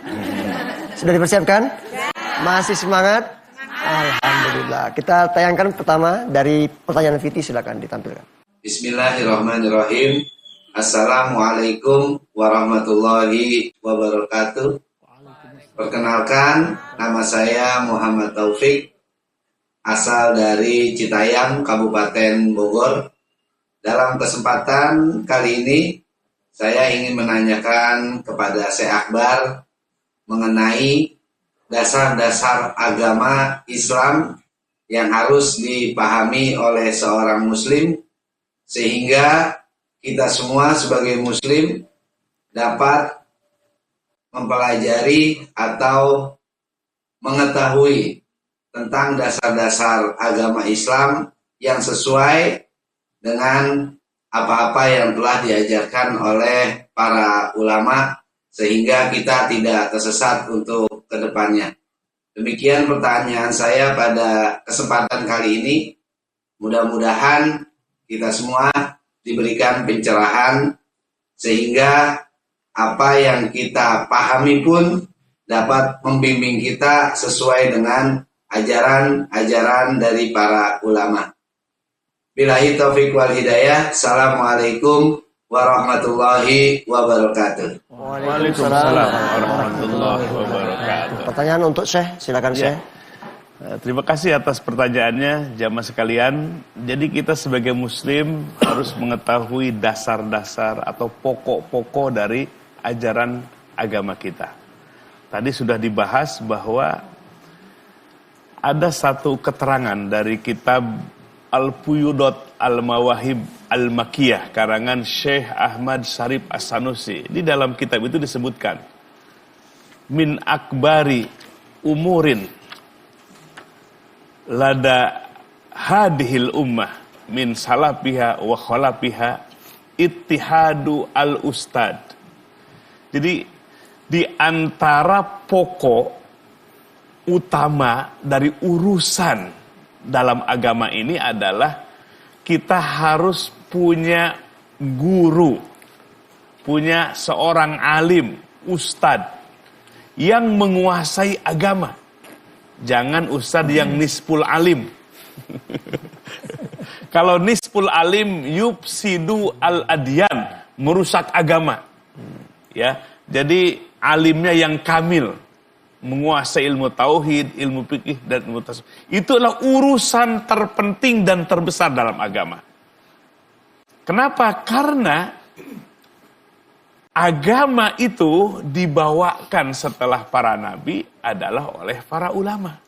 Sudah dipersiapkan? Masih semangat? Alhamdulillah. Kita tayangkan pertama dari pertanyaan Fiti, silakan ditampilkan. Bismillahirrahmanirrahim. Assalamualaikum warahmatullahi wabarakatuh. Perkenalkan, nama saya Muhammad Taufik, asal dari Citayam, Kabupaten Bogor. Dalam kesempatan kali ini, saya ingin menanyakan kepada Syekh Akbar mengenai dasar-dasar agama Islam yang harus dipahami oleh seorang Muslim, sehingga kita semua sebagai Muslim dapat mempelajari atau mengetahui tentang dasar-dasar agama Islam yang sesuai dengan apa-apa yang telah diajarkan oleh para ulama, sehingga kita tidak tersesat untuk kedepannya. Demikian pertanyaan saya pada kesempatan kali ini. Mudah-mudahan kita semua diberikan pencerahan sehingga apa yang kita pahami pun dapat membimbing kita sesuai dengan ajaran-ajaran dari para ulama. Billahi taufiq wal hidayah. Assalamualaikum warahmatullahi wabarakatuh. Waalaikumsalam warahmatullahi wabarakatuh. Pertanyaan untuk Syekh, silakan Syekh. Terima kasih atas pertanyaannya jamaah sekalian. Jadi kita sebagai Muslim harus mengetahui dasar-dasar atau pokok-pokok dari ajaran agama kita. Tadi sudah dibahas bahwa ada satu keterangan dari kitab Al-Puyudot Al-Mawahib Al-Makiyah karangan Syekh Ahmad Syarif As-Sanusi. Di dalam kitab itu disebutkan min akbari umurin lada hadhil ummah min salafiha wa khalafiha ittihadu al-ustad. Jadi di antara pokok utama dari urusan dalam agama ini adalah kita harus punya guru, punya seorang alim, ustadz yang menguasai agama. Jangan ustadz yang nisful alim. Kalau nisful alim yufsidu al-adyan, merusak agama. Ya, jadi alimnya yang kamil, menguasai ilmu tauhid, ilmu fikih dan ilmu tasawuf. Itulah urusan terpenting dan terbesar dalam agama. Kenapa? Karena agama itu dibawakan setelah para nabi adalah oleh para ulama.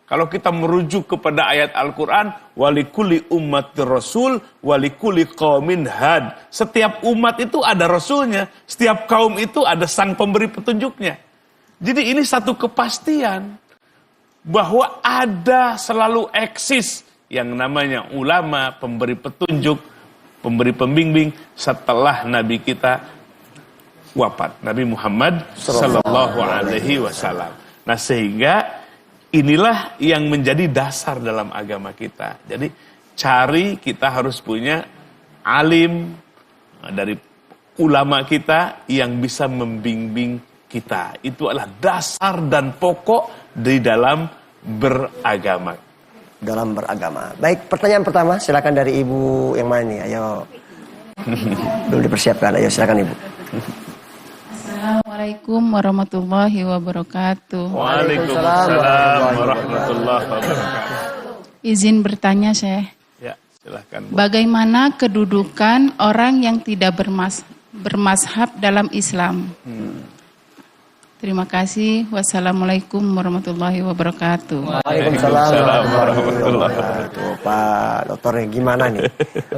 Kalau kita merujuk kepada ayat Al-Quran, walikulli ummatir rasul, walikulli qaumin had. Setiap umat itu ada rasulnya, setiap kaum itu ada sang pemberi petunjuknya. Jadi ini satu kepastian bahwa ada selalu eksis yang namanya ulama, pemberi petunjuk, pemberi pembimbing setelah Nabi kita wafat, Nabi Muhammad Sallallahu Alaihi Wasallam. Nah sehingga inilah yang menjadi dasar dalam agama kita. Jadi kita harus punya alim dari ulama kita yang bisa membimbing kita. Itu adalah dasar dan pokok di dalam beragama. Dalam beragama. Baik, pertanyaan pertama silakan dari Ibu yang mana nih? Ayo. Belum dipersiapkan. Ayo silakan Ibu. Assalamualaikum warahmatullahi wabarakatuh. Waalaikumsalam warahmatullahi wabarakatuh. Izin bertanya, Syekh. Ya, silahkan. Bagaimana kedudukan orang yang tidak bermazhab dalam Islam. Terima kasih. Wassalamualaikum warahmatullahi wabarakatuh. Waalaikumsalam warahmatullahi wabarakatuh. Pak Dokter, gimana nih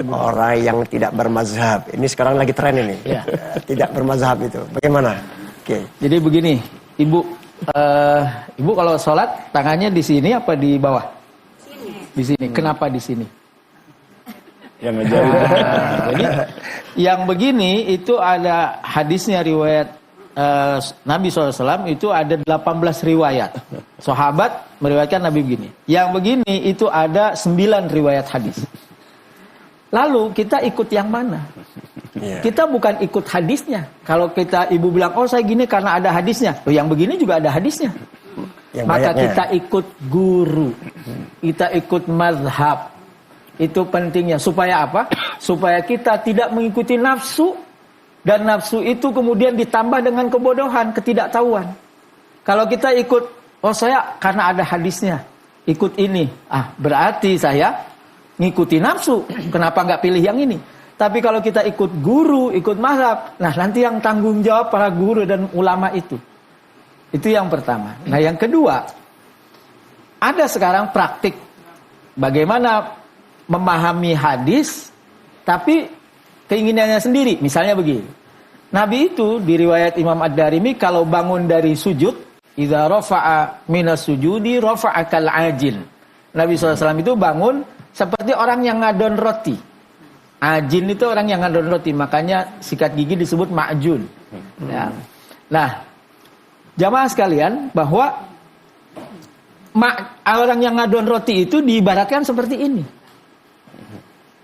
orang yang tidak bermazhab? Ini sekarang lagi tren ini. Ya. Tidak bermazhab itu. Bagaimana? Oke. Jadi begini, Ibu, Ibu kalau sholat tangannya di sini apa di bawah? Di sini. Kenapa di sini? Yang ngejauh. Jadi yang begini itu ada hadisnya riwayat Nabi SAW itu ada 18 riwayat. Sahabat meriwayatkan Nabi begini. Yang begini itu ada 9 riwayat hadis. Lalu kita ikut yang mana? Kita bukan ikut hadisnya. Kalau kita ibu bilang, oh saya gini karena ada hadisnya. Oh, yang begini juga ada hadisnya. Maka kita ikut guru. Kita ikut mazhab. Itu pentingnya. Supaya apa? Supaya kita tidak mengikuti nafsu. Dan nafsu itu kemudian ditambah dengan kebodohan, ketidaktahuan. Kalau kita ikut, oh saya karena ada hadisnya, ikut ini. Berarti saya ngikuti nafsu. Kenapa nggak pilih yang ini? Tapi kalau kita ikut guru, ikut mazhab, nah nanti yang tanggung jawab para guru dan ulama itu. Itu yang pertama. Nah yang kedua, ada sekarang praktik bagaimana memahami hadis, tapi keinginannya sendiri. Misalnya begini. Nabi itu di riwayat Imam Ad-Darimi kalau bangun dari sujud, idza rafa'a minas sujudi rafa'a kal ajin. Nabi SAW itu bangun seperti orang yang ngadon roti. Ajin itu orang yang ngadon roti, makanya sikat gigi disebut ma'jun. Ya. Nah, jamaah sekalian bahwa orang yang ngadon roti itu diibaratkan seperti ini.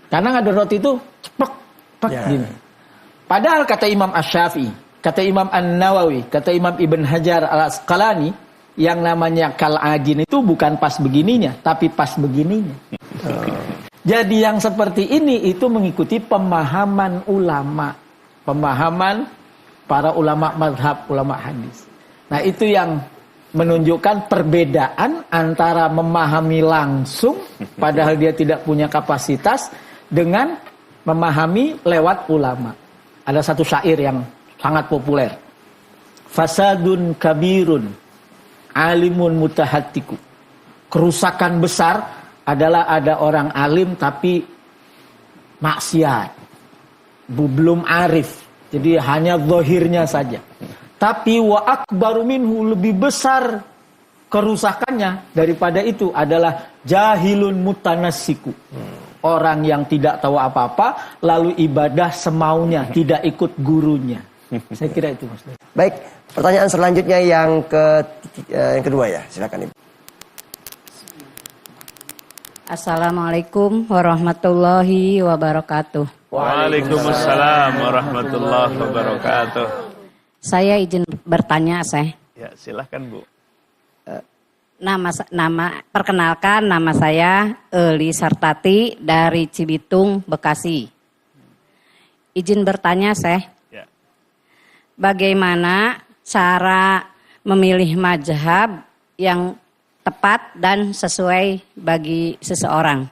Karena ngadon roti itu cepek gini. Padahal kata Imam Asy-Syafi'i, kata Imam An-Nawawi, kata Imam Ibn Hajar Al-Asqalani, yang namanya kal ajin itu bukan pas begininya, tapi pas begininya. Jadi yang seperti ini itu mengikuti pemahaman ulama, pemahaman para ulama mazhab, ulama hadis. Nah itu yang menunjukkan perbedaan antara memahami langsung, padahal dia tidak punya kapasitas, dengan memahami lewat ulama. Ada satu syair yang sangat populer. Fasadun kabirun, alimun mutahatiku. Kerusakan besar adalah ada orang alim tapi maksiat. Belum arif. Jadi hanya zahirnya saja. Tapi wa akbaru minhu, lebih besar kerusakannya daripada itu adalah jahilun mutanassiku. Orang yang tidak tahu apa-apa, lalu ibadah semaunya, tidak ikut gurunya. Saya kira itu, Mas. Baik, pertanyaan selanjutnya yang kedua ya, silakan Ibu. Assalamualaikum warahmatullahi wabarakatuh. Waalaikumsalam warahmatullahi wabarakatuh. Saya izin bertanya, Ya, silahkan Bu. Perkenalkan, nama saya Eli Sartati dari Cibitung, Bekasi. Izin bertanya, Ya. Bagaimana cara memilih mazhab yang tepat dan sesuai bagi seseorang?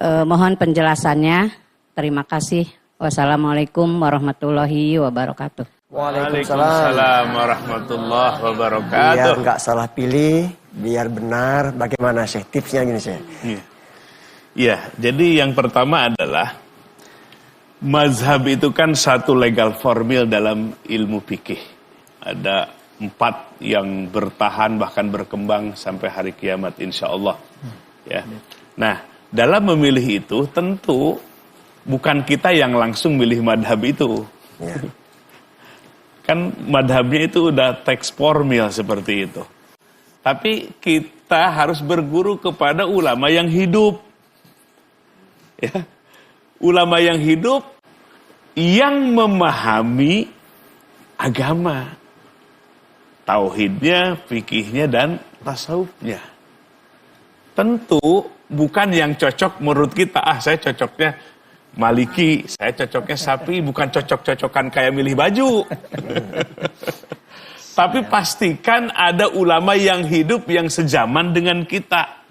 Mohon penjelasannya. Terima kasih. Wassalamualaikum warahmatullahi wabarakatuh. Waalaikumsalam warahmatullahi wabarakatuh. Biar nggak salah pilih, biar benar. Bagaimana Syekh? Tipsnya gini Syekh. Ya, jadi yang pertama adalah mazhab itu kan satu legal formil dalam ilmu fikih. Ada 4 yang bertahan bahkan berkembang sampai hari kiamat insya Allah. Ya. Nah, dalam memilih itu tentu bukan kita yang langsung milih madhab itu. Ya. Kan madhabnya itu udah teks formil seperti itu. Tapi kita harus berguru kepada ulama yang hidup. Ya. Ulama yang hidup yang memahami agama. Tauhidnya, fikihnya, dan tasawufnya. Tentu bukan yang cocok menurut kita. Saya cocoknya Maliki, saya cocoknya Syafi'i, bukan cocok-cocokan kayak milih baju. Tapi pastikan ada ulama yang hidup yang sejaman dengan kita.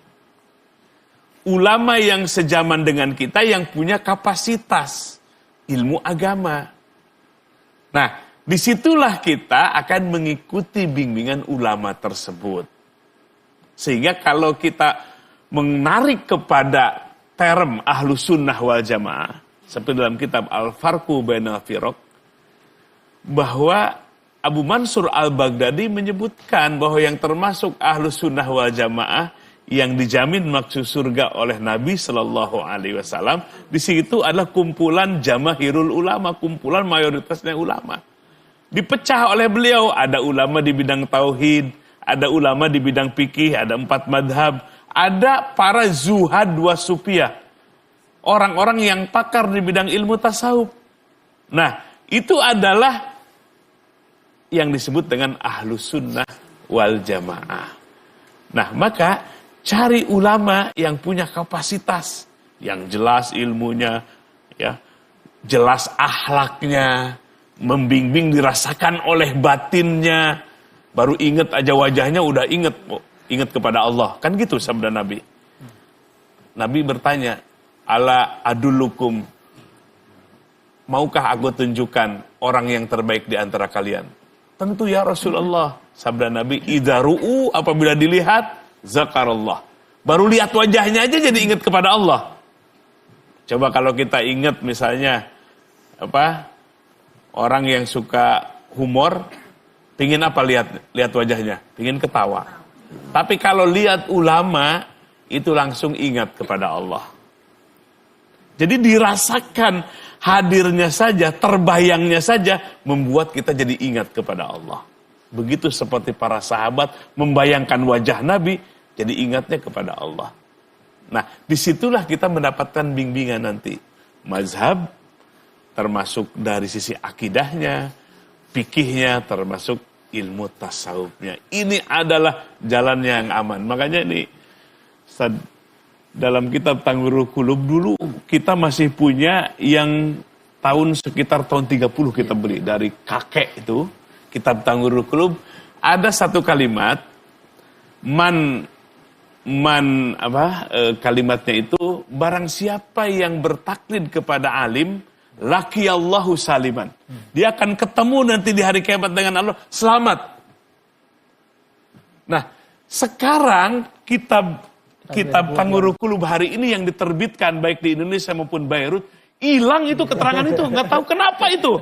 Ulama yang sejaman dengan kita yang punya kapasitas ilmu agama. Nah, disitulah kita akan mengikuti bimbingan ulama tersebut. Sehingga kalau kita menarik kepada term Ahlus Sunnah wal Jamaah, seperti dalam kitab Al-Farqu Bainal Firaq, bahwa Abu Mansur Al-Baghdadi menyebutkan bahwa yang termasuk Ahlus Sunnah wal Jamaah yang dijamin maksud surga oleh Nabi Shallallahu Alaihi Wasallam, di situ adalah kumpulan jamaahirul ulama, kumpulan mayoritasnya ulama. Dipecah oleh beliau, ada ulama di bidang tauhid, ada ulama di bidang fikih, ada 4 madhab, ada para zuhad wa sufiyah, orang-orang yang pakar di bidang ilmu tasawuf. Nah, itu adalah yang disebut dengan Ahlus Sunnah wal Jamaah. Nah, maka cari ulama yang punya kapasitas, yang jelas ilmunya, ya, jelas akhlaknya, membimbing dirasakan oleh batinnya, baru ingat aja wajahnya udah ingat kepada Allah. Kan gitu sabda Nabi. Nabi bertanya, ala adullukum, maukah aku tunjukkan orang yang terbaik di antara kalian? Tentu ya Rasulullah. Sabda Nabi, idza ru'u, apabila dilihat, zakarallah. Baru lihat wajahnya aja jadi ingat kepada Allah. Coba kalau kita ingat misalnya orang yang suka humor, pingin apa lihat wajahnya? Pingin ketawa. Tapi kalau lihat ulama, itu langsung ingat kepada Allah. Jadi dirasakan hadirnya saja, terbayangnya saja, membuat kita jadi ingat kepada Allah. Begitu seperti para sahabat membayangkan wajah Nabi, jadi ingatnya kepada Allah. Nah, disitulah kita mendapatkan bimbingan nanti. Mazhab, termasuk dari sisi akidahnya, fikihnya, termasuk ilmu tasawufnya. Ini adalah jalan yang aman. Makanya ini, dalam kitab Tanwirul Qulub dulu, kita masih punya yang sekitar tahun 30 kita beli. Dari kakek itu, kitab Tanwirul Qulub, ada satu kalimat, kalimatnya itu, barang siapa yang bertaklid kepada alim, laqiyallahu saliman. Dia akan ketemu nanti di hari kiamat dengan Allah, selamat. Nah, sekarang kitab Tanwirul Qulub hari ini yang diterbitkan baik di Indonesia maupun Beirut, hilang itu keterangan itu, nggak tahu kenapa itu.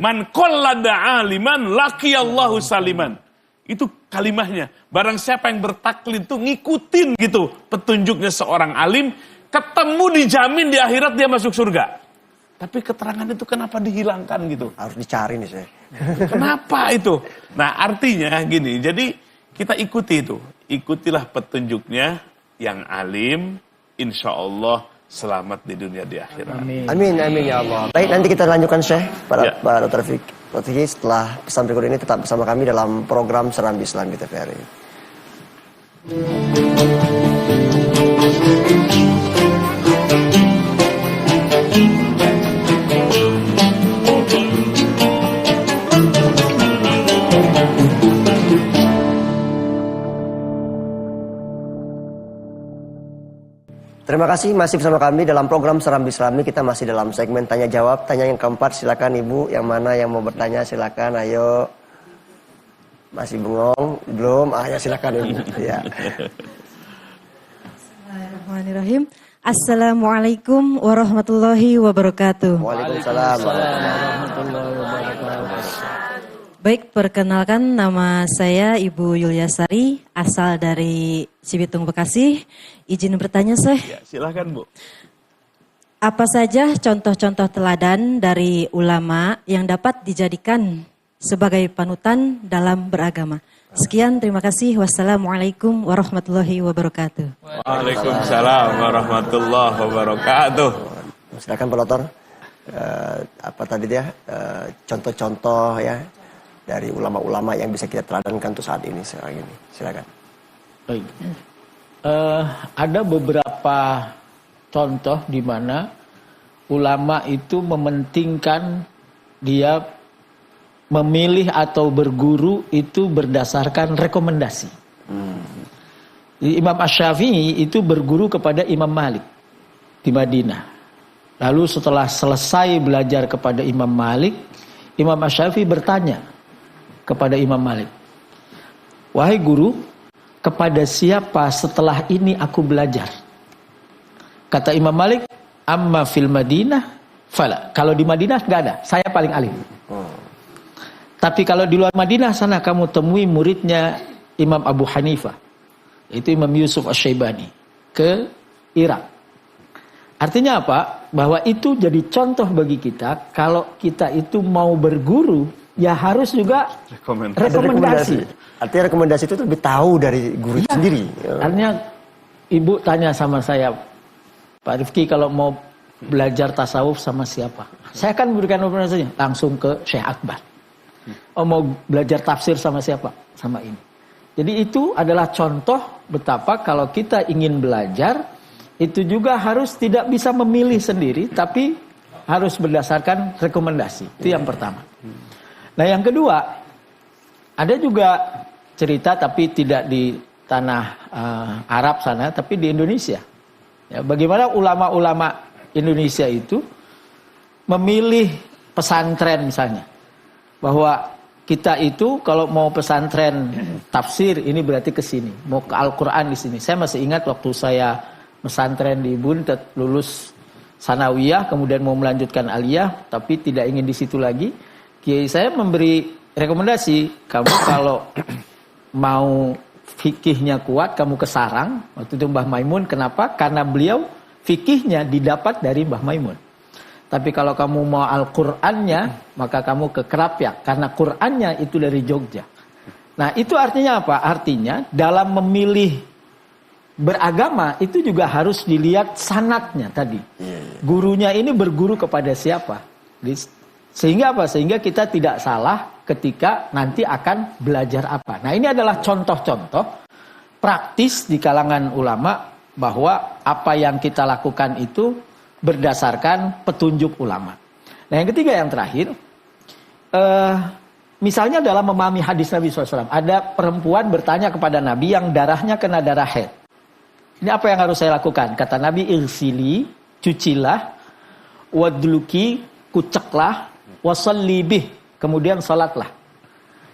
Man qallada aliman laqiyallahu saliman. Itu kalimahnya. Barang siapa yang bertaklid itu ngikutin gitu petunjuknya seorang alim, ketemu dijamin di akhirat dia masuk surga. Tapi keterangan itu kenapa dihilangkan gitu? Harus dicari nih saya. Kenapa itu? Nah, artinya gini, jadi kita ikuti itu. Ikutilah petunjuknya yang alim, insya Allah selamat di dunia di akhirat. Amin. Amin, amin ya Allah. Baik, nanti kita lanjutkan Syekh, Pak Dr. Fikih, setelah pesan berikut ini tetap bersama kami dalam program Serambi Islam di TVRI. Terima kasih masih bersama kami dalam program Serambi Islami. Kita masih dalam segmen tanya jawab. Tanya yang keempat, silakan Ibu. Yang mana yang mau bertanya silakan. Ayo. Masih bengong? Belum? Ya silakan Ibu. Ya. Bismillahirrahmanirrahim. Assalamualaikum warahmatullahi wabarakatuh. Waalaikumsalam warahmatullahi wabarakatuh. Baik, perkenalkan nama saya Ibu Yuliasari, asal dari Cibitung, Bekasi. Izin bertanya, Syekh. Ya, silakan Bu. Apa saja contoh-contoh teladan dari ulama yang dapat dijadikan sebagai panutan dalam beragama? Sekian, terima kasih. Wassalamualaikum warahmatullahi wabarakatuh. Waalaikumsalam warahmatullahi wabarakatuh. Silakan Pak Dokter. Apa tadi dia? Contoh-contoh ya dari ulama-ulama yang bisa kita teladankan untuk saat ini sekarang ini. Silakan. Baik. Ada beberapa contoh di mana ulama itu mementingkan dia memilih atau berguru itu berdasarkan rekomendasi. Imam Asy-Syafi'i itu berguru kepada Imam Malik di Madinah. Lalu setelah selesai belajar kepada Imam Malik, Imam Asy-Syafi'i bertanya kepada Imam Malik, "Wahai guru, kepada siapa setelah ini aku belajar?" Kata Imam Malik, "Amma fil Madinah fala." Kalau di Madinah nggak ada, saya paling alim. Tapi kalau di luar Madinah sana kamu temui muridnya Imam Abu Hanifah, itu Imam Yusuf Asy-Syaibani, ke Irak. Artinya apa? Bahwa itu jadi contoh bagi kita, kalau kita itu mau berguru, ya harus juga rekomendasi. Artinya rekomendasi itu lebih tahu dari guru itu sendiri. Artinya ibu tanya sama saya, "Pak Rifki, kalau mau belajar tasawuf sama siapa?" Saya akan memberikan rekomendasinya, langsung ke Syekh Akbar. "Oh, mau belajar tafsir sama siapa?" Sama ini. Jadi itu adalah contoh betapa kalau kita ingin belajar, itu juga harus tidak bisa memilih sendiri, tapi harus berdasarkan rekomendasi. Itu yang pertama. Nah, yang kedua, ada juga cerita tapi tidak di tanah Arab sana, tapi di Indonesia. Ya, bagaimana ulama-ulama Indonesia itu memilih pesantren misalnya. Bahwa kita itu kalau mau pesantren tafsir, ini berarti ke sini. Mau ke Al-Quran di sini. Saya masih ingat waktu saya pesantren di Buntet, lulus sanawiyah, kemudian mau melanjutkan aliyah, tapi tidak ingin di situ lagi. Kiai saya memberi rekomendasi, kamu kalau mau fikihnya kuat, kamu ke sarang. Waktu itu Mbah Maimun, kenapa? Karena beliau fikihnya didapat dari Mbah Maimun. Tapi kalau kamu mau Al-Qur'annya, maka kamu ke Kerapyak, karena Qur'annya itu dari Jogja. Nah, itu artinya apa? Artinya dalam memilih beragama itu juga harus dilihat sanatnya tadi. Gurunya ini berguru kepada siapa? Sehingga apa? Sehingga kita tidak salah ketika nanti akan belajar apa. Nah, ini adalah contoh-contoh praktis di kalangan ulama bahwa apa yang kita lakukan itu berdasarkan petunjuk ulama. Nah, yang ketiga, yang terakhir, misalnya dalam memahami hadis Nabi SAW, ada perempuan bertanya kepada Nabi yang darahnya kena darah haid. Ini apa yang harus saya lakukan? Kata Nabi, "Irsili, cucilah, wadluki, kuceklah, wasallibih," kemudian salatlah.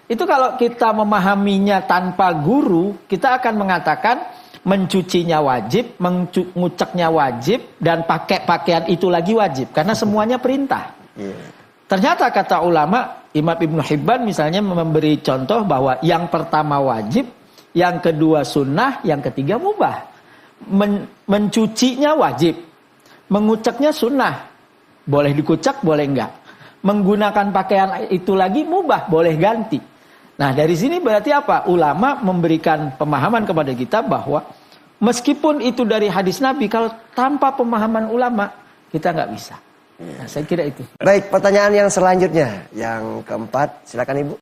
Itu kalau kita memahaminya tanpa guru, kita akan mengatakan mencucinya wajib, menguceknya wajib, dan pakai pakaian itu lagi wajib. Karena semuanya perintah. Ternyata kata ulama, Imam Ibnu Hibban misalnya memberi contoh bahwa yang pertama wajib, yang kedua sunnah, yang ketiga mubah. Mencucinya wajib, menguceknya sunnah, boleh dikucek, boleh enggak. Menggunakan pakaian itu lagi mubah, boleh ganti. Nah, dari sini berarti apa? Ulama memberikan pemahaman kepada kita bahwa meskipun itu dari hadis Nabi, kalau tanpa pemahaman ulama kita nggak bisa. Nah, saya kira itu. Baik, pertanyaan yang selanjutnya, yang keempat, silakan Ibu.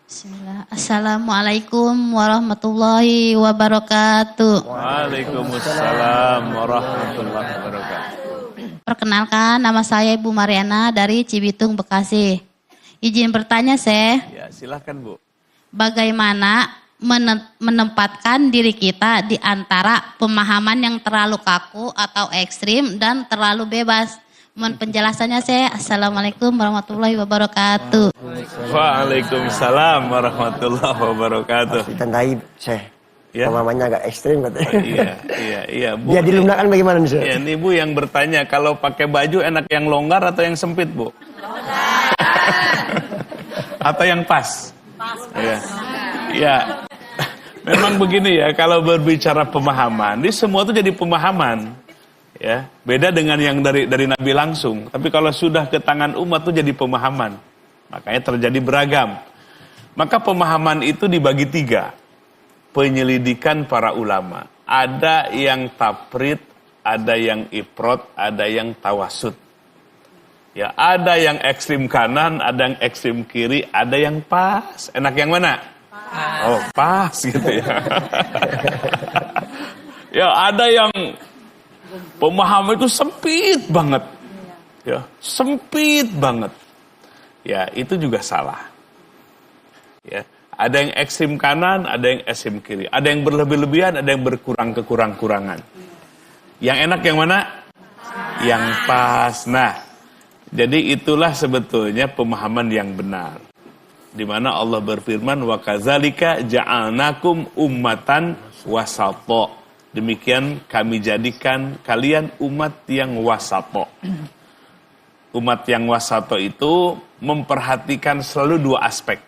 Bismillah. Assalamualaikum warahmatullahi wabarakatuh. Waalaikumsalam warahmatullahi wabarakatuh. Perkenalkan, nama saya Ibu Mariana dari Cibitung, Bekasi. Izin bertanya, Ya, silakan Bu. bagaimana menempatkan diri kita di antara pemahaman yang terlalu kaku atau ekstrim dan terlalu bebas? Mohon penjelasannya, Assalamualaikum warahmatullahi wabarakatuh. Waalaikumsalam warahmatullahi wabarakatuh. Ditandai, Syekh. Ya. Pemahamannya agak ekstrim katanya. Iya. Bu, Ya, dilunakkan bagaimana nih, Syekh? Ya, ini Bu yang bertanya, kalau pakai baju enak yang longgar atau yang sempit, Bu? Atau yang pas? Ya. Memang begini ya, kalau berbicara pemahaman, ini semua itu jadi pemahaman. Ya, beda dengan yang dari Nabi langsung. Tapi kalau sudah ke tangan umat itu jadi pemahaman. Makanya terjadi beragam. Maka pemahaman itu dibagi 3. Penyelidikan para ulama. Ada yang taprid, ada yang ifrot, ada yang tawasud. Ya, ada yang ekstrim kanan, ada yang ekstrim kiri, ada yang pas. Enak yang mana? Pas. Oh, pas gitu ya. Ya, ada yang pemahaman itu sempit banget. Ya, sempit banget. Ya, itu juga salah. Ya, ada yang ekstrim kanan, ada yang ekstrim kiri. Ada yang berlebih-lebihan, ada yang berkurang-kurangan. Yang enak yang mana? Yang pas. Nah, Jadi itulah sebetulnya pemahaman yang benar. Di mana Allah berfirman, wa kadzalika ja'alnakum ummatan wasata. Demikian kami jadikan kalian umat yang wasato. Umat yang wasato itu memperhatikan selalu dua aspek.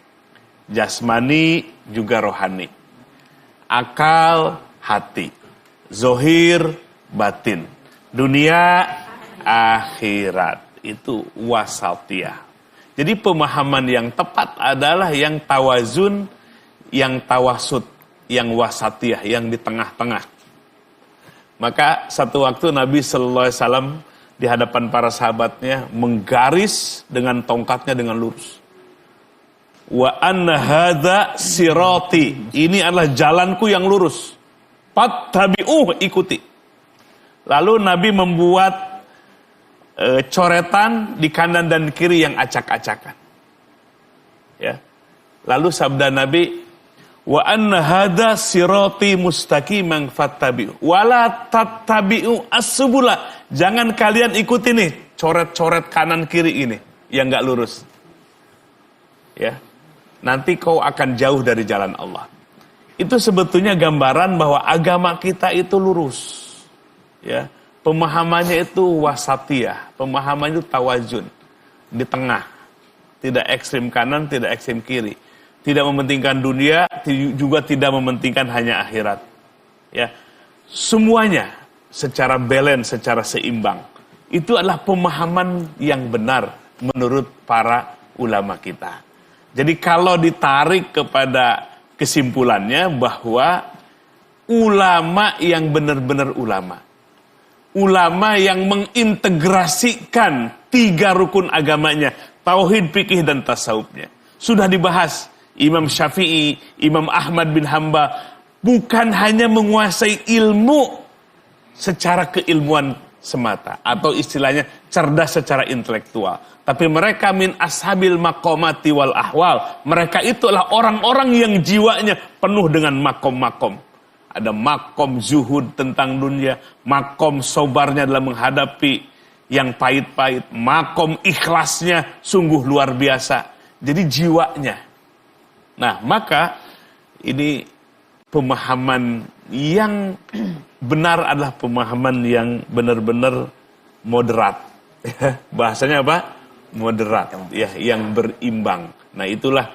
Jasmani juga rohani. Akal, hati. Zohir, batin. Dunia, akhirat. Itu wasatiyah. Jadi pemahaman yang tepat adalah yang tawazun, yang tawasud, yang wasatiyah, yang di tengah-tengah. Maka satu waktu Nabi Sallallahu Alaihi Wasallam di hadapan para sahabatnya menggaris dengan tongkatnya dengan lurus. Wa anna hadza sirati. Ini adalah jalanku yang lurus. Fattabi'uh, ikuti. Lalu Nabi membuat coretan di kanan dan kiri yang acak-acakan. Ya. Lalu sabda Nabi, wa anna hadza sirati mustaqiman fattabi'u wa la tattabi'u as-subula. Jangan kalian ikuti nih coret-coret kanan kiri ini yang enggak lurus. Ya. Nanti kau akan jauh dari jalan Allah. Itu sebetulnya gambaran bahwa agama kita itu lurus. Ya. Pemahamannya itu wasatiyah, pemahamannya itu tawazun, di tengah, tidak ekstrim kanan, tidak ekstrim kiri, tidak mementingkan dunia, juga tidak mementingkan hanya akhirat, ya, semuanya secara balance, secara seimbang. Itu adalah pemahaman yang benar menurut para ulama kita. Jadi kalau ditarik kepada kesimpulannya bahwa ulama yang benar-benar ulama yang mengintegrasikan 3 rukun agamanya, tauhid, fikih, dan tasawufnya. Sudah dibahas Imam Syafi'i, Imam Ahmad bin Hambal, bukan hanya menguasai ilmu secara keilmuan semata, atau istilahnya cerdas secara intelektual. Tapi mereka min ashabil maqamati wal ahwal. Mereka itu adalah orang-orang yang jiwanya penuh dengan makom-makom. Ada makom zuhud tentang dunia, makom sobarnya dalam menghadapi yang pahit-pahit, makom ikhlasnya sungguh luar biasa. Jadi jiwanya. Nah, maka ini pemahaman yang benar adalah pemahaman yang benar-benar moderat. Bahasanya apa? Moderat, ya, yang berimbang. Nah, itulah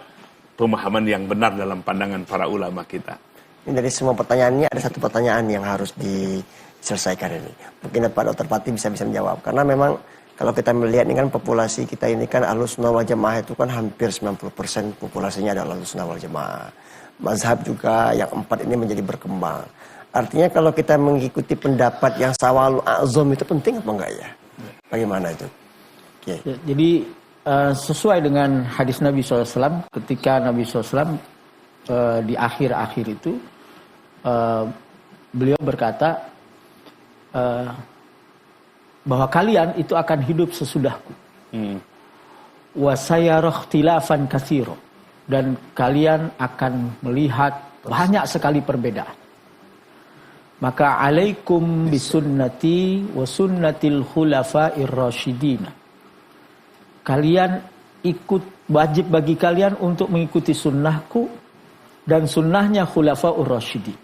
pemahaman yang benar dalam pandangan para ulama kita. Ini dari semua pertanyaannya ada satu pertanyaan yang harus diselesaikan ini. Mungkin Pak Dr. Pati bisa menjawab. Karena memang kalau kita melihat ini kan populasi kita ini kan Ahlussunnah wal Jamaah itu kan hampir 90% populasinya adalah Ahlussunnah wal Jamaah. Mazhab juga yang 4 ini menjadi berkembang. Artinya kalau kita mengikuti pendapat yang sawal a'zam itu penting apa enggak ya? Bagaimana itu? Okay. Jadi sesuai dengan hadis Nabi SAW, ketika Nabi SAW di akhir-akhir itu beliau berkata bahwa kalian itu akan hidup sesudahku. Wa sayara ikhtilafan katsira, dan kalian akan melihat banyak sekali perbedaan. Maka alaikum bisunnati wa sunnatil khulafa'ir rasyidin. Kalian wajib bagi kalian untuk mengikuti sunnahku dan sunnahnya khulafa'ur rasyidin.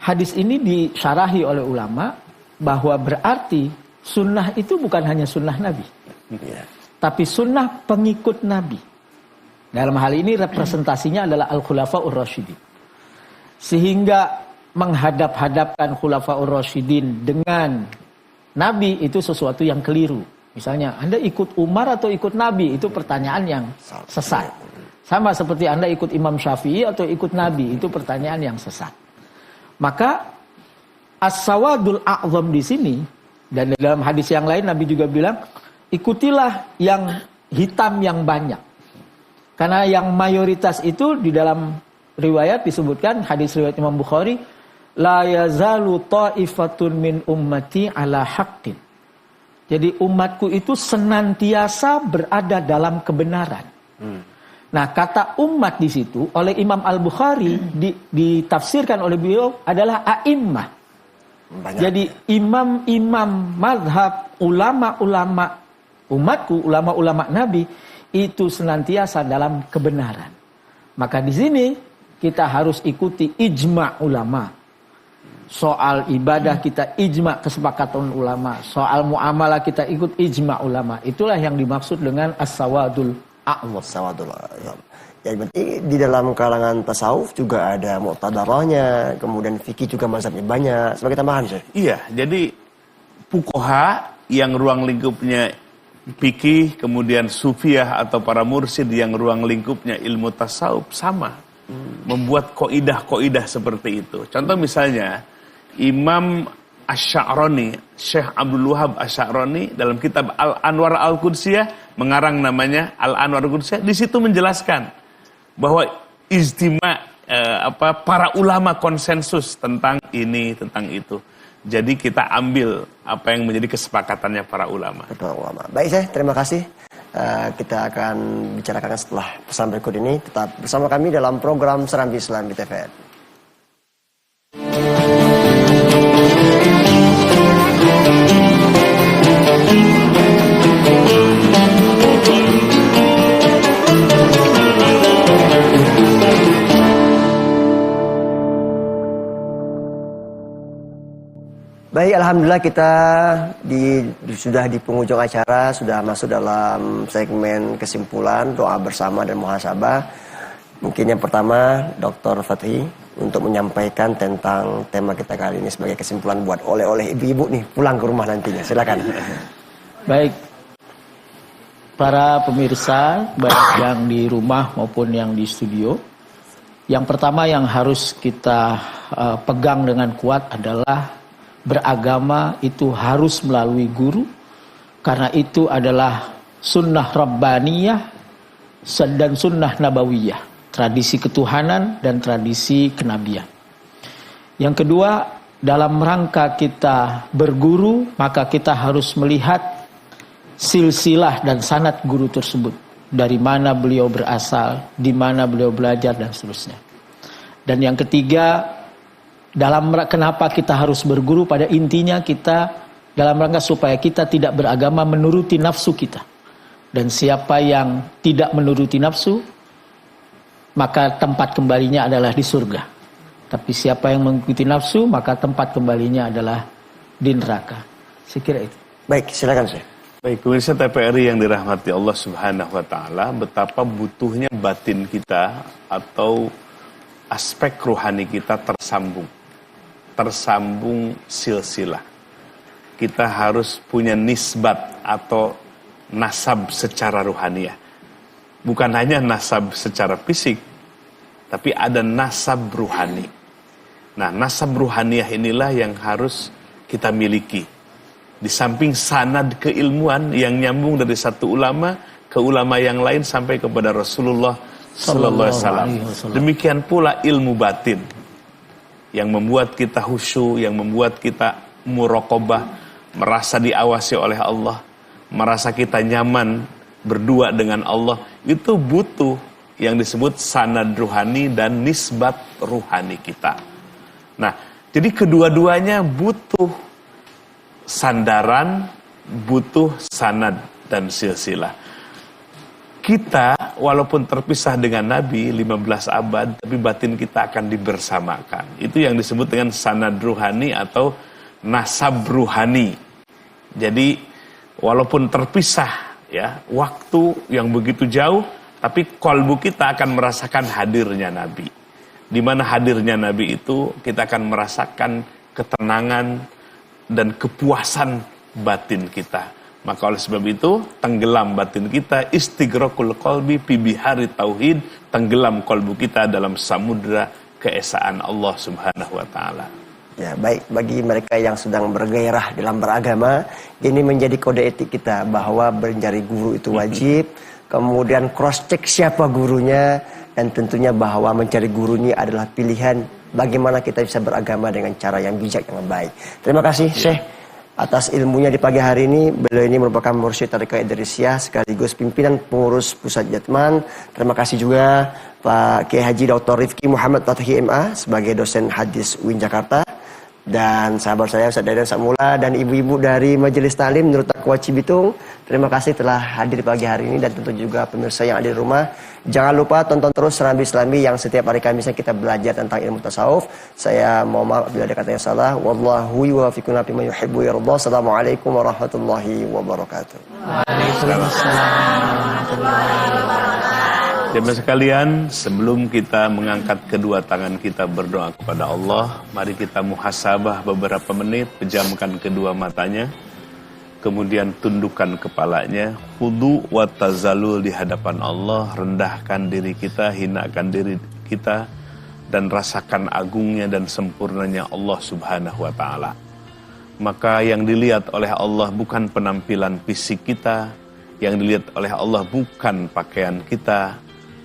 Hadis ini disyarahi oleh ulama bahwa berarti sunnah itu bukan hanya sunnah Nabi, tapi sunnah pengikut Nabi. Dalam hal ini representasinya adalah al-khulafa'ur rasyidin. Sehingga menghadap-hadapkan khulafa'ur rasyidin dengan Nabi itu sesuatu yang keliru. Misalnya, Anda ikut Umar atau ikut Nabi, itu pertanyaan yang sesat. Sama seperti Anda ikut Imam Syafi'i atau ikut Nabi, itu pertanyaan yang sesat. Maka as-sawadul a'zam di sini, dan dalam hadis yang lain Nabi juga bilang, ikutilah yang hitam yang banyak. Karena yang mayoritas itu di dalam riwayat disebutkan, hadis riwayat Imam Bukhari, la yazalu ta'ifatun min ummati ala haqqin. Jadi umatku itu senantiasa berada dalam kebenaran. Nah, kata umat di situ oleh Imam Al-Bukhari ditafsirkan oleh beliau adalah a'immah. Jadi imam-imam madhab, ulama-ulama umatku, ulama-ulama Nabi itu senantiasa dalam kebenaran. Maka di sini kita harus ikuti ijma ulama. Soal ibadah kita ijma kesepakatan ulama. Soal muamalah kita ikut ijma ulama. Itulah yang dimaksud dengan as-sawadul a'zam. Sawadul a'zam. Ya, berarti di dalam kalangan tasawuf juga ada mu'tadarahnya, kemudian fikih juga mazhabnya banyak. Sebagai tambahan, Syekh. Iya, jadi fuqaha yang ruang lingkupnya fikih, kemudian sufiyah atau para mursyid yang ruang lingkupnya ilmu tasawuf sama. Membuat kaidah-kaidah seperti itu. Contoh misalnya Imam Asy-Sya'rani, Syekh Abdul Wahab Asy-Sya'rani dalam kitab Al-Anwar Al-Qudsiyah, mengarang namanya Al-Anwar Al-Qudsiyah, di situ menjelaskan bahwa ijtima para ulama konsensus tentang ini, tentang itu. Jadi kita ambil apa yang menjadi kesepakatannya para ulama. Baik, Syekh, terima kasih. Kita akan bicarakan setelah pesan berikut ini. Tetap bersama kami dalam program Serambi Islam di TVN. Baik, alhamdulillah kita sudah di penghujung acara, sudah masuk dalam segmen kesimpulan, doa bersama dan muhasabah. Mungkin yang pertama, Dr. Fathi untuk menyampaikan tentang tema kita kali ini sebagai kesimpulan buat oleh-oleh ibu-ibu nih pulang ke rumah nantinya. Silakan. Baik, para pemirsa, baik yang di rumah maupun yang di studio. Yang pertama yang harus kita pegang dengan kuat adalah beragama itu harus melalui guru, karena itu adalah sunnah rabbaniyah dan sunnah nabawiyah, tradisi ketuhanan dan tradisi kenabian. Yang kedua, dalam rangka kita berguru, maka kita harus melihat silsilah dan sanad guru tersebut, dari mana beliau berasal, di mana beliau belajar dan seterusnya. Dan yang ketiga, dalam kenapa kita harus berguru, pada intinya kita dalam rangka supaya kita tidak beragama menuruti nafsu kita. Dan siapa yang tidak menuruti nafsu, maka tempat kembalinya adalah di surga. Tapi siapa yang mengikuti nafsu, maka tempat kembalinya adalah di neraka. Saya kira itu. Baik, silakan, Syekh. Baik, pemirsa TVRI yang dirahmati Allah Subhanahu wa taala, betapa butuhnya batin kita atau aspek rohani kita tersambung silsilah. Kita harus punya nisbat atau nasab secara ruhaniyah. Bukan hanya nasab secara fisik, tapi ada nasab ruhani. Nah, nasab ruhaniyah inilah yang harus kita miliki. Di samping sanad keilmuan yang nyambung dari satu ulama ke ulama yang lain sampai kepada Rasulullah sallallahu alaihi wasallam. Demikian pula ilmu batin yang membuat kita khusyuk, yang membuat kita muraqabah, merasa diawasi oleh Allah, merasa kita nyaman berdua dengan Allah, itu butuh yang disebut sanad ruhani dan nisbat ruhani kita. Nah, jadi kedua-duanya butuh sandaran, butuh sanad dan silsilah. Kita walaupun terpisah dengan Nabi 15 abad, tapi batin kita akan dibersamakan. Itu yang disebut dengan sanad ruhani atau nasab ruhani. Jadi walaupun terpisah ya, waktu yang begitu jauh, tapi kalbu kita akan merasakan hadirnya Nabi. Di mana hadirnya Nabi itu kita akan merasakan ketenangan dan kepuasan batin kita. Maka oleh sebab itu, tenggelam batin kita, istighraqul qalbi fi bihari tauhid, tenggelam kalbu kita dalam samudra keesaan Allah Subhanahu wa taala. Ya, baik, bagi mereka yang sedang bergairah dalam beragama, ini menjadi kode etik kita bahwa mencari guru itu wajib, kemudian cross check siapa gurunya, dan tentunya bahwa mencari guru ini adalah pilihan bagaimana kita bisa beragama dengan cara yang bijak, yang baik. Terima kasih, Syekh, atas ilmunya di pagi hari ini. Beliau ini merupakan mursyid Tariqah Idrisiyah sekaligus pimpinan pengurus Pusat Jatman. Terima kasih juga Pak Kiai Haji Dr. Rifki Muhammad Fathi MA sebagai dosen hadis UIN Jakarta. dan sahabat saya Ustaz Dadan Samula dan ibu-ibu dari Majelis Talim Nurul Taqwa Cibitung. Terima kasih telah hadir pagi hari ini, dan tentu juga pemirsa yang ada di rumah. Jangan lupa tonton terus Serambi Islami yang setiap hari Kamis kita belajar tentang ilmu tasawuf. Saya mohon maaf bila ada kata yang salah. Wallahu yuwaffiqu bima yuhibbu wa yarda. Assalamualaikum warahmatullahi wabarakatuh. Jemaah sekalian, sebelum kita mengangkat kedua tangan kita berdoa kepada Allah, mari kita muhasabah beberapa menit, pejamkan kedua matanya, kemudian tundukkan kepalanya, khudu wa tazallul di hadapan Allah, rendahkan diri kita, hinakan diri kita, dan rasakan agungnya dan sempurnanya Allah Subhanahu wa Ta'ala. Maka yang dilihat oleh Allah bukan penampilan fisik kita, yang dilihat oleh Allah bukan pakaian kita,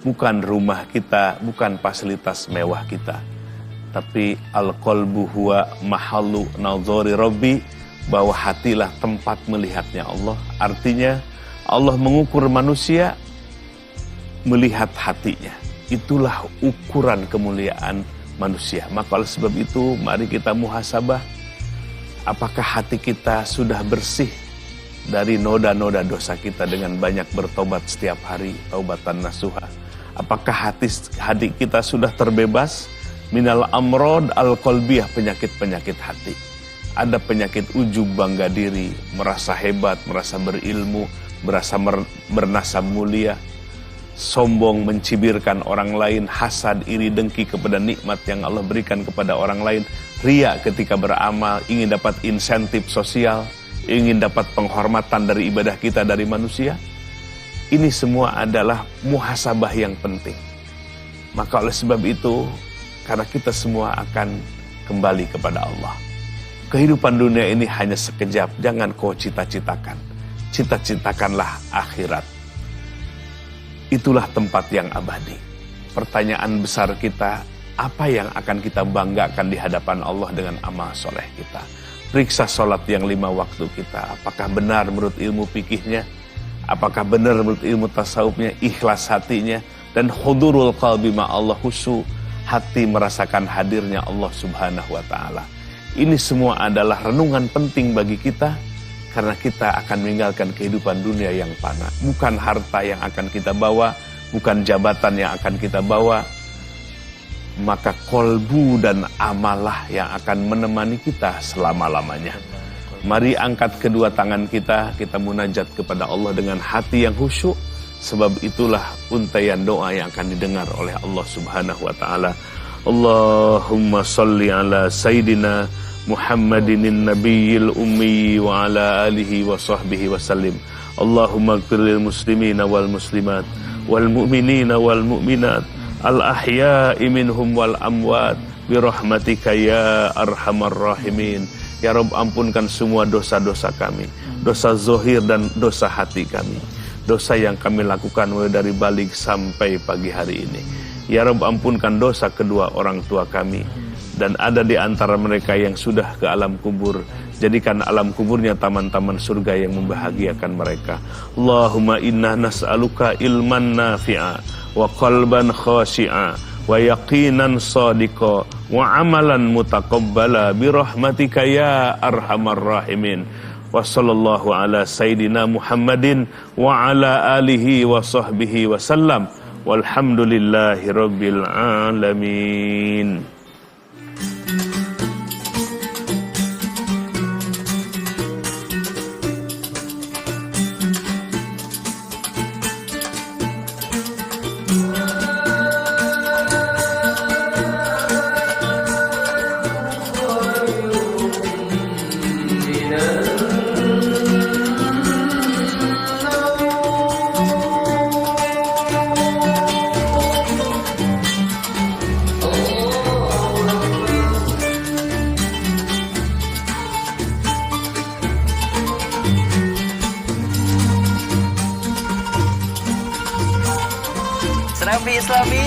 bukan rumah kita, bukan fasilitas mewah kita. Tapi al-qalbu huwa mahallu nazari rabbi, bahwa hatilah tempat melihatnya Allah. Artinya Allah mengukur manusia melihat hatinya. Itulah ukuran kemuliaan manusia. Maka oleh sebab itu mari kita muhasabah, apakah hati kita sudah bersih dari noda-noda dosa kita dengan banyak bertobat setiap hari, taubatan nasuha. Apakah hati kita sudah terbebas minal amrod al-qalbiyah, penyakit-penyakit hati. Ada penyakit ujub, bangga diri, merasa hebat, merasa berilmu, merasa bernasab mulia, sombong, mencibirkan orang lain, hasad, iri, dengki kepada nikmat yang Allah berikan kepada orang lain, ria ketika beramal, ingin dapat insentif sosial, ingin dapat penghormatan dari ibadah kita dari manusia. Ini semua adalah muhasabah yang penting. Maka oleh sebab itu, karena kita semua akan kembali kepada Allah. Kehidupan dunia ini hanya sekejap, jangan kau cita-citakan. Cita-citakanlah akhirat. Itulah tempat yang abadi. Pertanyaan besar kita, apa yang akan kita banggakan di hadapan Allah dengan amal soleh kita? Periksa sholat yang 5 waktu kita, apakah benar menurut ilmu fikihnya? Apakah benar menurut ilmu tasawufnya, ikhlas hatinya, dan hudurul qalbi ma'allah, khusyuk hati merasakan hadirnya Allah Subhanahu wa Ta'ala. Ini semua adalah renungan penting bagi kita, karena kita akan meninggalkan kehidupan dunia yang fana. Bukan harta yang akan kita bawa, bukan jabatan yang akan kita bawa, maka kolbu dan amalah yang akan menemani kita selama-lamanya. Mari angkat kedua tangan kita munajat kepada Allah dengan hati yang khusyuk, sebab itulah untaian doa yang akan didengar oleh Allah Subhanahu wa Ta'ala. Allahumma salli ala Sayyidina Muhammadin nabiyil ummi wa ala alihi wa sahbihi wa sallim. Allahumma ighfir lil muslimina wal muslimat wal mu'minina wal mu'minat al ahya'i minhum wal amwat bi rahmatika ya arhamar rahimin. Ya Rabb, ampunkan semua dosa-dosa kami, dosa zohir dan dosa hati kami, dosa yang kami lakukan mulai dari balik sampai pagi hari ini. Ya Rabb, ampunkan dosa kedua orang tua kami, dan ada di antara mereka yang sudah ke alam kubur, jadikan alam kuburnya taman-taman surga yang membahagiakan mereka. Allahumma inna nas'aluka ilman nafi'a wa qalban khashi'a wa yaqinan sadiqa wa amalan mutaqabbala bi rahmatika ya arhamar rahimin. Wa sallallahu ala sayyidina Muhammadin wa ala alihi wa sahbihi wa sallam. Walhamdulillahi rabbil alamin. Serambi Islami.